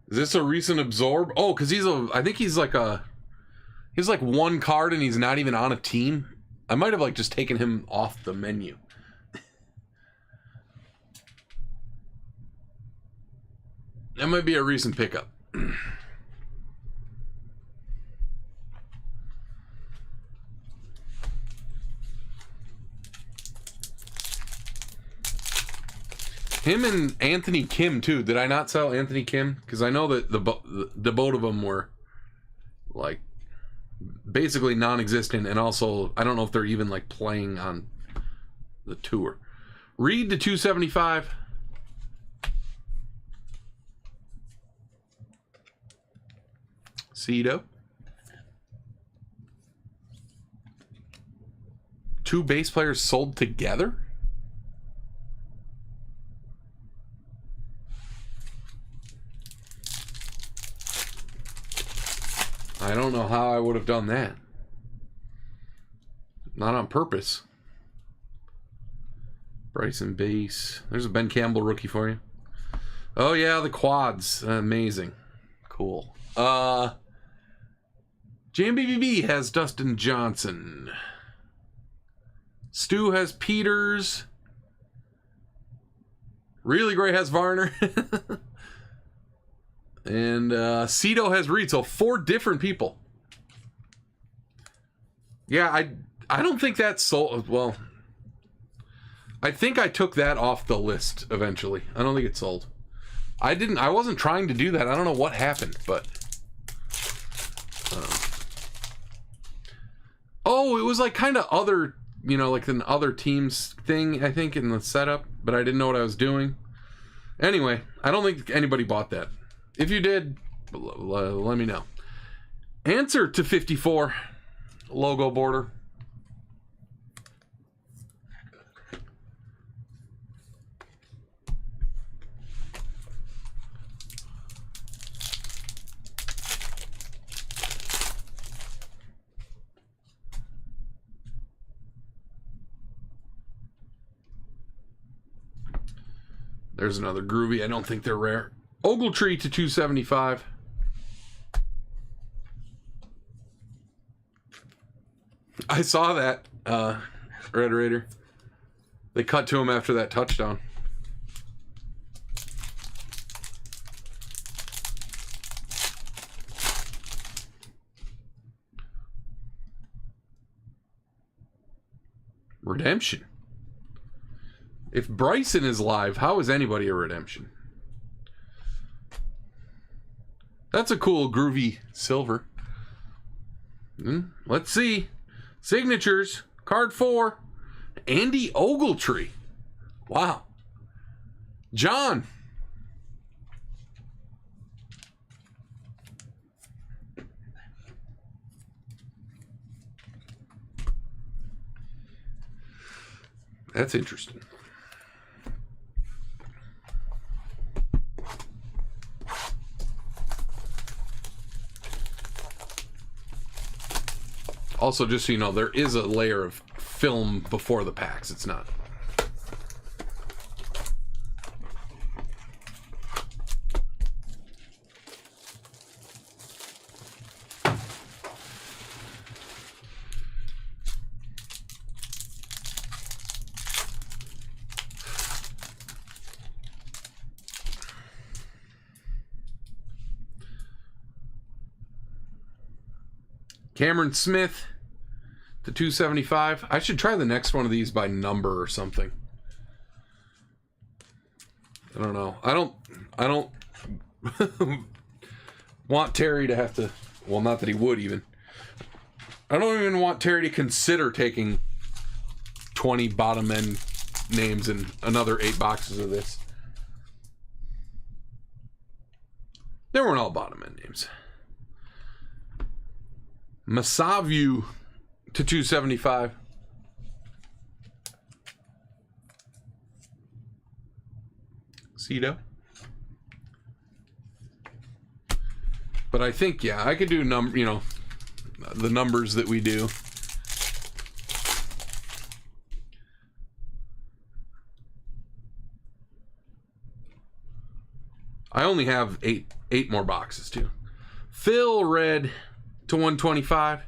[SPEAKER 1] Is this a recent absorb? Oh, because I think he's like one card and he's not even on a team. I might have just taken him off the menu. That might be a recent pickup. Him and Anthony Kim too. Did I not sell Anthony Kim? Because I know that the both of them were basically non-existent, and also I don't know if they're even playing on the tour. Reed /275. Cito. 2 base players sold together? I don't know how I would have done that. Not on purpose. Bryson base. There's a Ben Campbell rookie for you. Oh yeah, the quads. Amazing. Cool. JMBBB has Dustin Johnson. Stu has Peters. Really Great has Varner. And Cito has Reed. So 4 different people. Yeah, I don't think that's sold. Well, I think I took that off the list eventually. I don't think it's sold. I wasn't trying to do that. I don't know what happened, but oh, it was kind of other, an other teams thing, I think, in the setup, but I didn't know what I was doing. Anyway, I don't think anybody bought that. If you did, let me know. Answer /54 logo border. There's another groovy. I don't think they're rare. Ogletree to 275. I saw that, Red Raider. They cut to him after that touchdown. Redemption. If Bryson is live, how is anybody a redemption? That's a cool groovy silver. Let's see. Signatures. Card 4. Andy Ogletree. Wow. John. That's interesting. Also, just so you know, there is a layer of film before the packs. It's not. Cameron Smith to 275. I should try the next one of these by number or something. I don't know. I don't want Terry to have to, well, not that he would even. I don't even want Terry to consider taking 20 bottom end names and another 8 boxes of this. They weren't all bottom end names. Masavu to 275. Cito. But I think, yeah, I could do the numbers that we do. I only have eight more boxes too. Phil Red to 125.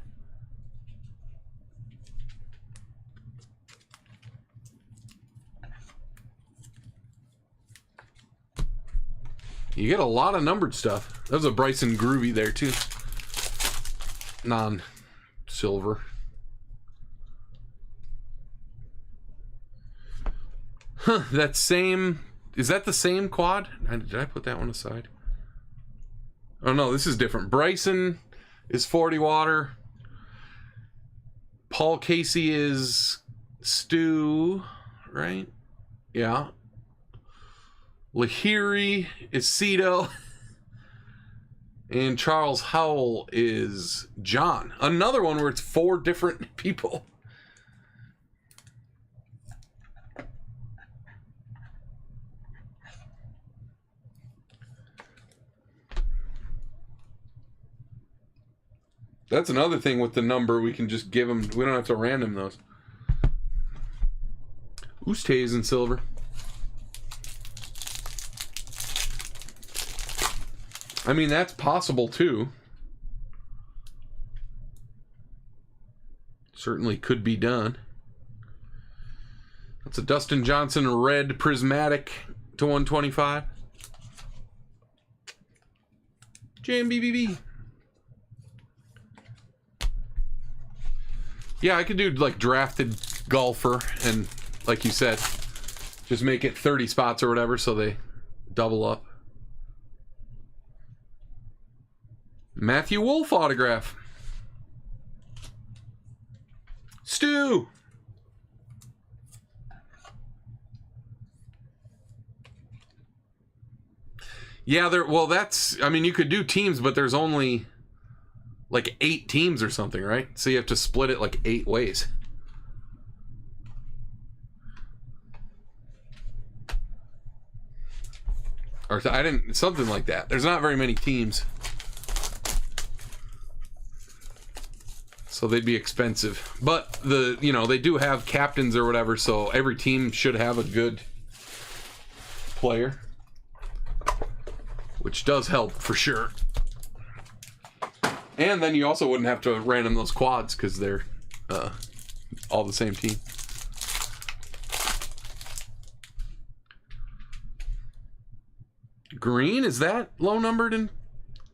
[SPEAKER 1] You get a lot of numbered stuff. That was a Bryson Groovy there too. Non-silver. Huh, that same... Is that the same quad? Did I put that one aside? Oh no, this is different. Bryson is 40 water. Paul Casey is Stu, right? Yeah. Lahiri is Cito. And Charles Howell is John. Another one where it's 4 different people. That's another thing with the number. We can just give them. We don't have to random those. Ustay is in silver. I mean, that's possible too. Certainly could be done. That's a Dustin Johnson red prismatic to 125. JMBBB. Yeah, I could do like drafted golfer and, like you said, just make it 30 spots or whatever so they double up. Matthew Wolf autograph. Stu. Yeah, well, that's, I mean, you could do teams, but there's only like 8 teams or something, right? So you have to split it like 8 ways. Or something like that. There's not very many teams. So they'd be expensive. But they do have captains or whatever, so every team should have a good player, which does help for sure. And then you also wouldn't have to random those quads because they're all the same team. Green, is that low numbered in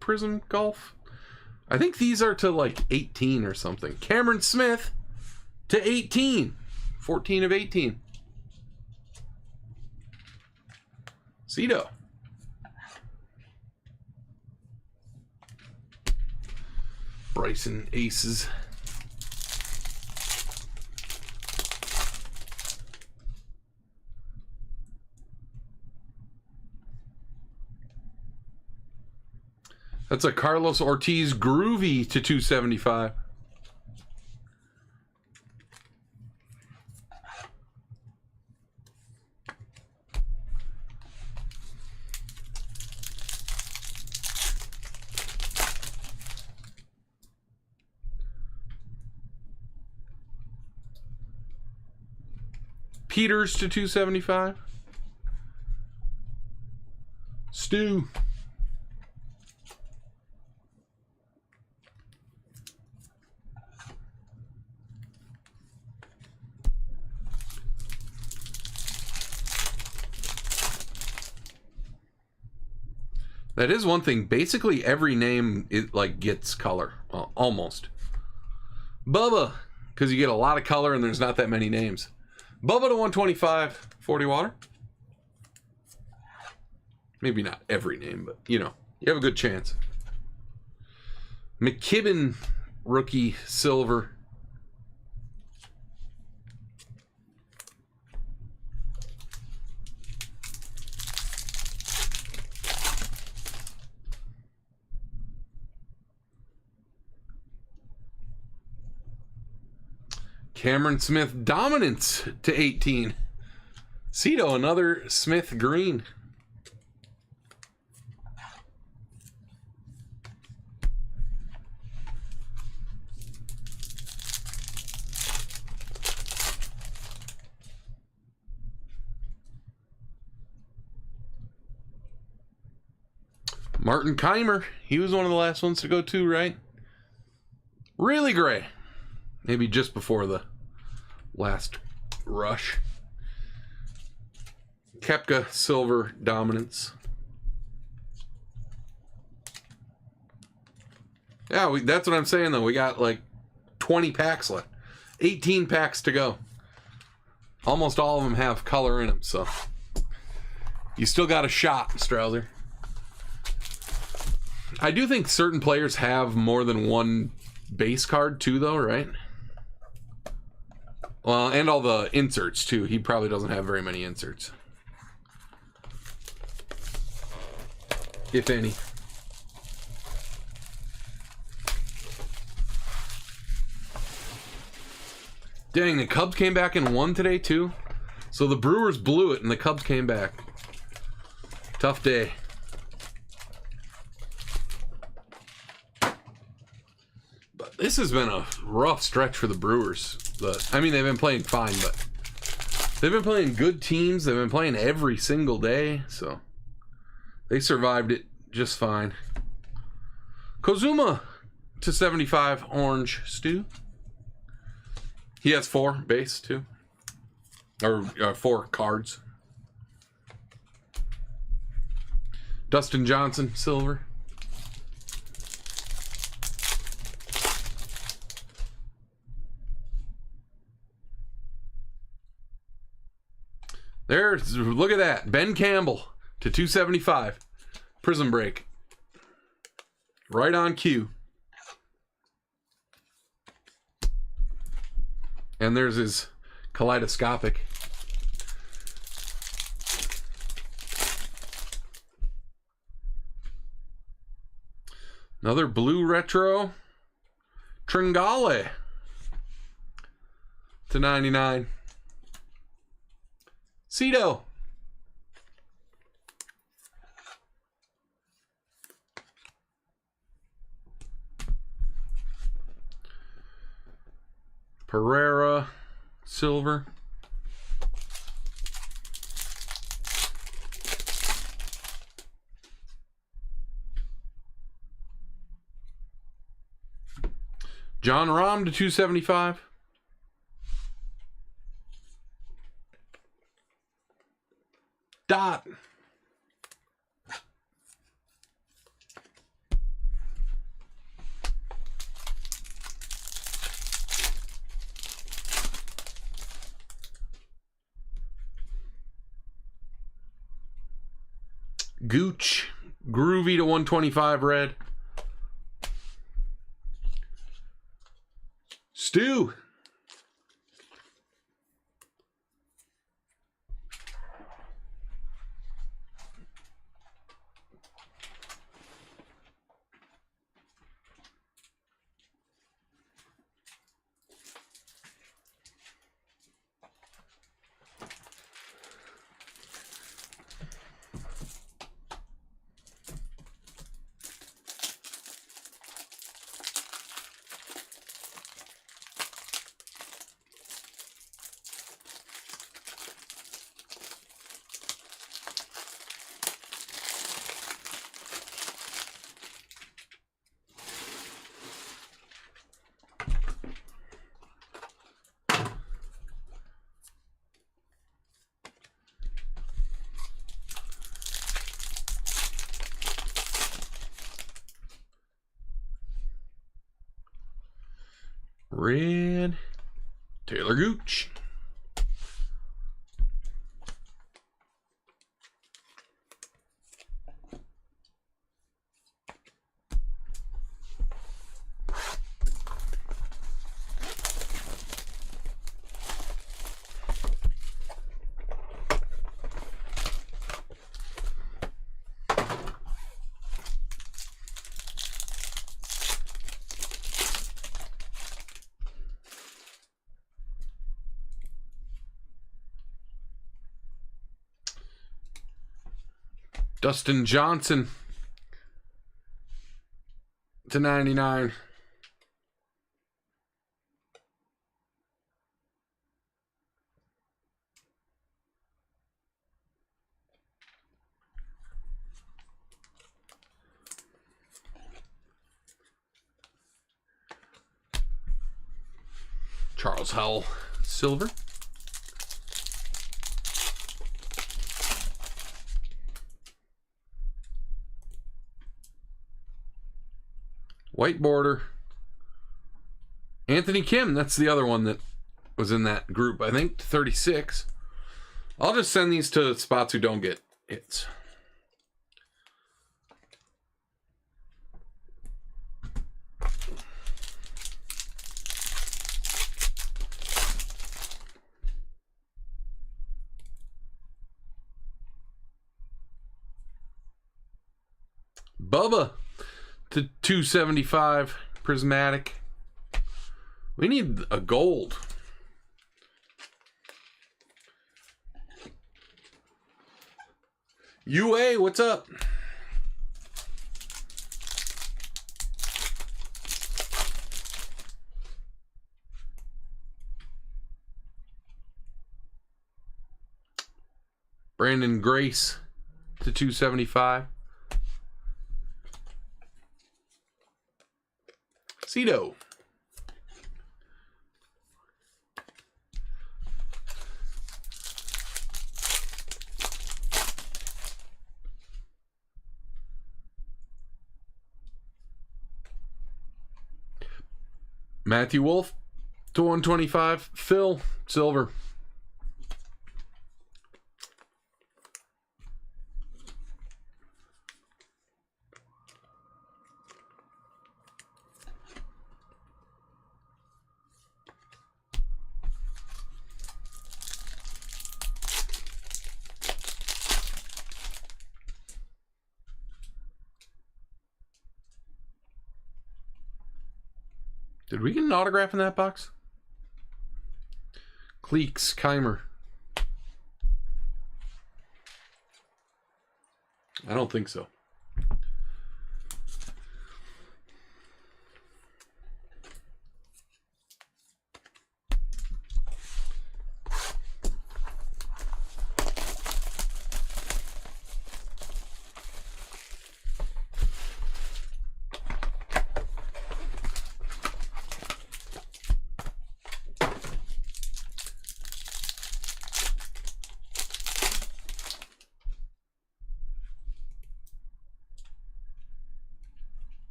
[SPEAKER 1] Prism Golf? I think these are to like 18 or something. Cameron Smith to 18. 14 of 18. Cito. Bryson Aces. That's a Carlos Ortiz Groovy to 275. Peters to 275. Stu. That is one thing. Basically, every name gets color, well, almost. Bubba, because you get a lot of color and there's not that many names. Bubba to 125, 40 water. Maybe not every name, but you know, you have a good chance. McKibben, rookie silver. Cameron Smith dominance to 18. Cito, another Smith green. Martin Keimer, he was one of the last ones to go too, right? Really gray. Maybe just before the last rush. Koepka silver dominance. Yeah, that's what I'm saying though. We got like 20 packs left. 18 packs to go. Almost all of them have color in them, so you still got a shot, Strouser. I do think certain players have more than one base card too, though, right? Well, and all the inserts too. He probably doesn't have very many inserts, if any. Dang, the Cubs came back and won today too. So the Brewers blew it and the Cubs came back. Tough day. But this has been a rough stretch for the Brewers. I mean, they've been playing fine, but they've been playing good teams. They've been playing every single day, so they survived it just fine. Kozuma to 75 orange Stu. He has 4 base too, or 4 cards. Dustin Johnson silver. There's, look at that. Ben Campbell to 275. Prism break. Right on cue. And there's his kaleidoscopic. Another blue retro. Tringale to 99. Cito. Pereira, silver. John Rahm to 275. Dot. Gooch. Groovy to 125 red. Stu. Red. Taylor Gooch. Dustin Johnson to 99. Charles Howell, silver. White border. Anthony Kim, that's the other one that was in that group, I think, 36. I'll just send these to spots who don't get hits. Bubba to 275 prismatic. We need a gold. UA, what's up? Brandon Grace to 275. Cito. Matthew Wolf to 125. Phil, silver. Did we get an autograph in that box? Cleeks, Keimer. I don't think so.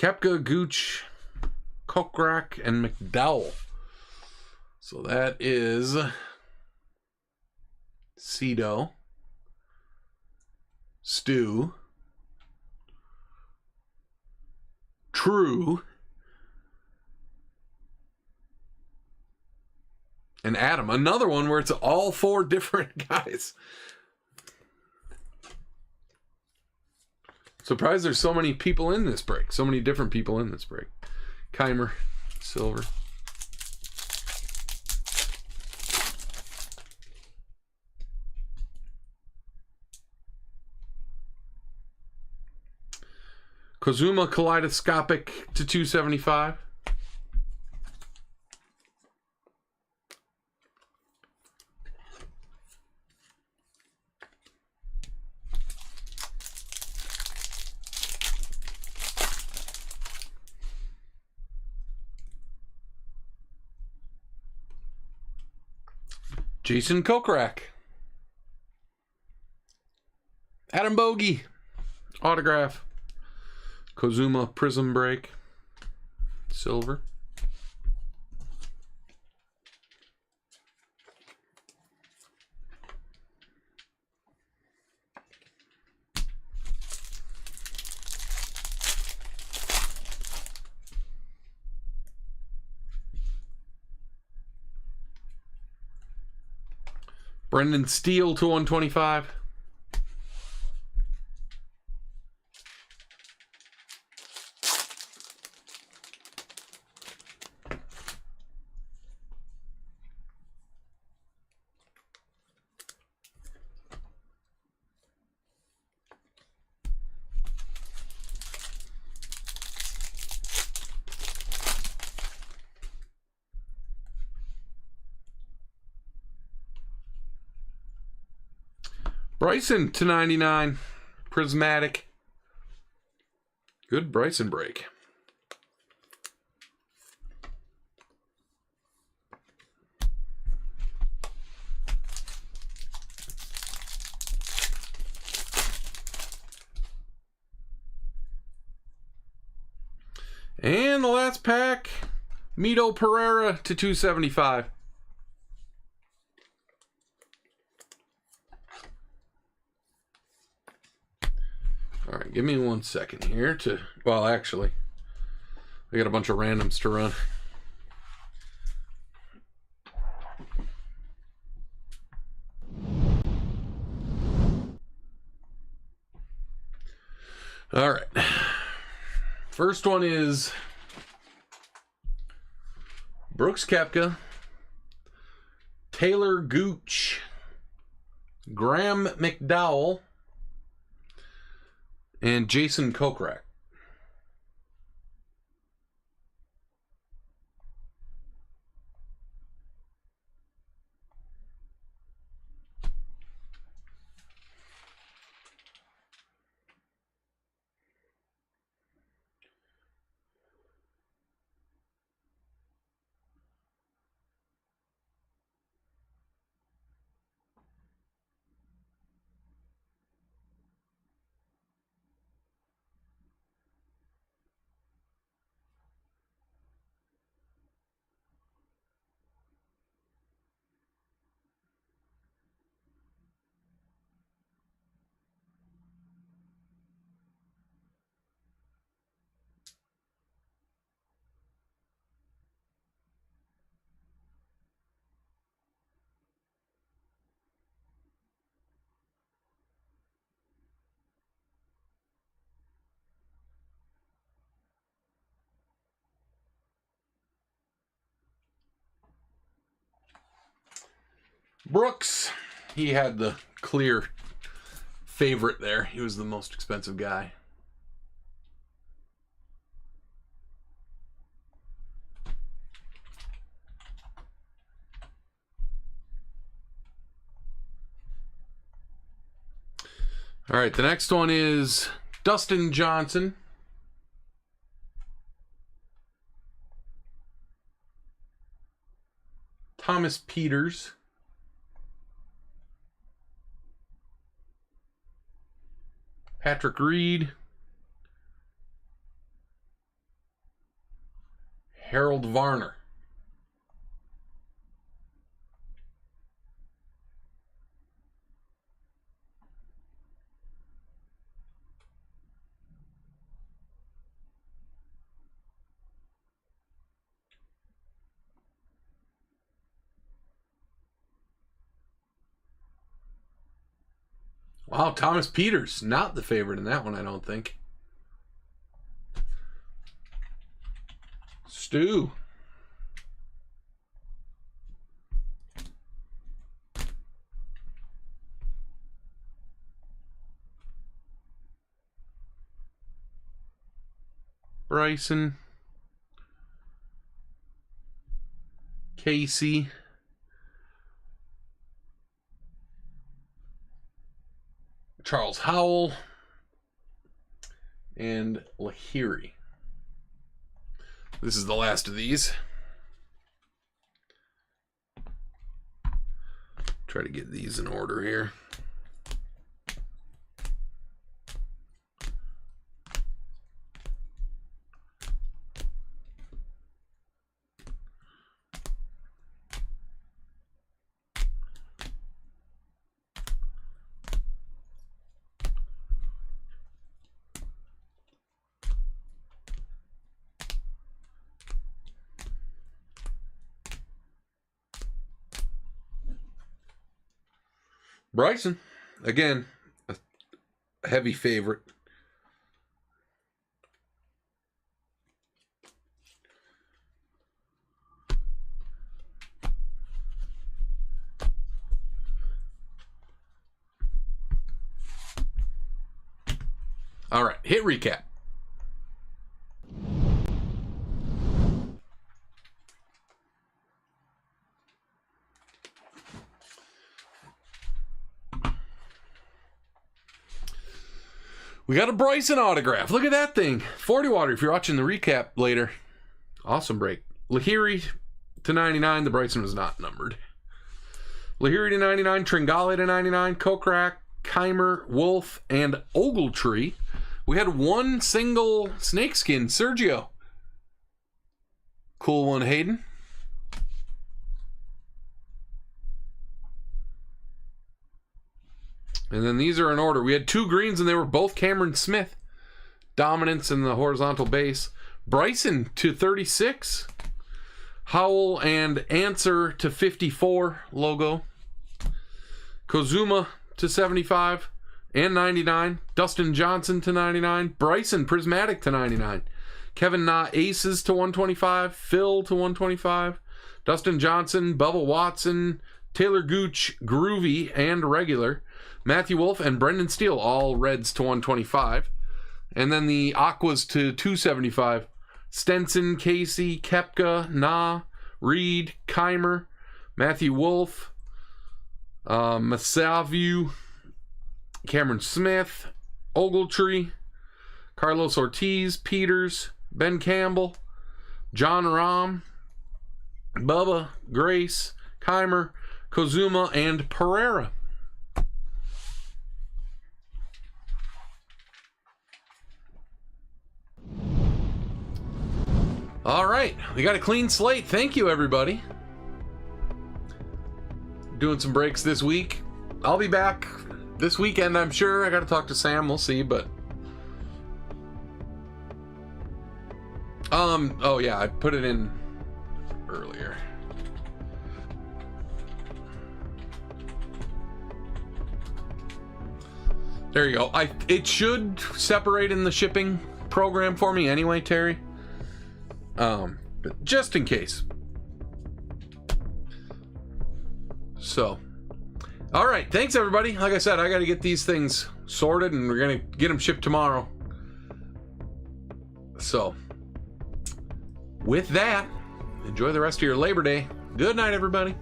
[SPEAKER 1] Koepka, Gooch, Kokrak, and McDowell. So that is Cito, Stu, True, and Adam. Another one where it's all 4 different guys. Surprised there's so many people in this break. So many different people in this break. Keimer, silver. Kozuma kaleidoscopic to 275. Jason Kokrak. Adam Bogey. Autograph. Kozuma Prism Break. Silver. Brendan Steele to 125. Bryson to 99. Prismatic. Good Bryson break. And the last pack, Mito Pereira to 275. All right, give me 1 second here to, well, actually, I got a bunch of randoms to run. All right. First one is Brooks Koepka, Taylor Gooch, Graham McDowell, and Jason Kokrak. Brooks, he had the clear favorite there. He was the most expensive guy. All right, the next one is Dustin Johnson. Thomas Peters. Patrick Reed. Harold Varner. Wow, Thomas Peters, not the favorite in that one, I don't think. Stu. Bryson. Casey. Charles Howell. And Lahiri. This is the last of these. Try to get these in order here. Bryson, again, a heavy favorite. All right, hit recap. We got a Bryson autograph. Look at that thing. 40 water if you're watching the recap later. Awesome break. Lahiri to 99. The Bryson was not numbered. Lahiri to 99. Tringale to 99. Kokrak, Keimer, Wolf, and Ogletree. We had one single snakeskin. Sergio. Cool one, Hayden. And then these are in order. We had two greens, and they were both Cameron Smith. Dominance in the horizontal base. Bryson to 36. Howell and Answer to 54 logo. Kozuma to 75 and 99. Dustin Johnson to 99. Bryson Prismatic to 99. Kevin Na Aces to 125. Phil to 125. Dustin Johnson, Bubba Watson, Taylor Gooch, Groovy, and Regular. Matthew Wolf and Brendan Steele, all reds to 125. And then the Aquas to 275. Stenson, Casey, Kepka, Na, Reed, Keimer, Matthew Wolf, Masavu, Cameron Smith, Ogletree, Carlos Ortiz, Peters, Ben Campbell, John Rahm, Bubba, Grace, Keimer, Kozuma, and Pereira. All right, we got a clean slate. Thank you, everybody. Doing some breaks this week. I'll be back this weekend, I'm sure. I got to talk to Sam. We'll see, but... oh yeah, I put it in earlier. There you go. It should separate in the shipping program for me anyway, Terry. But just in case. So, all right. Thanks, everybody. Like I said, I got to get these things sorted, and we're going to get them shipped tomorrow. So, with that, enjoy the rest of your Labor Day. Good night, everybody.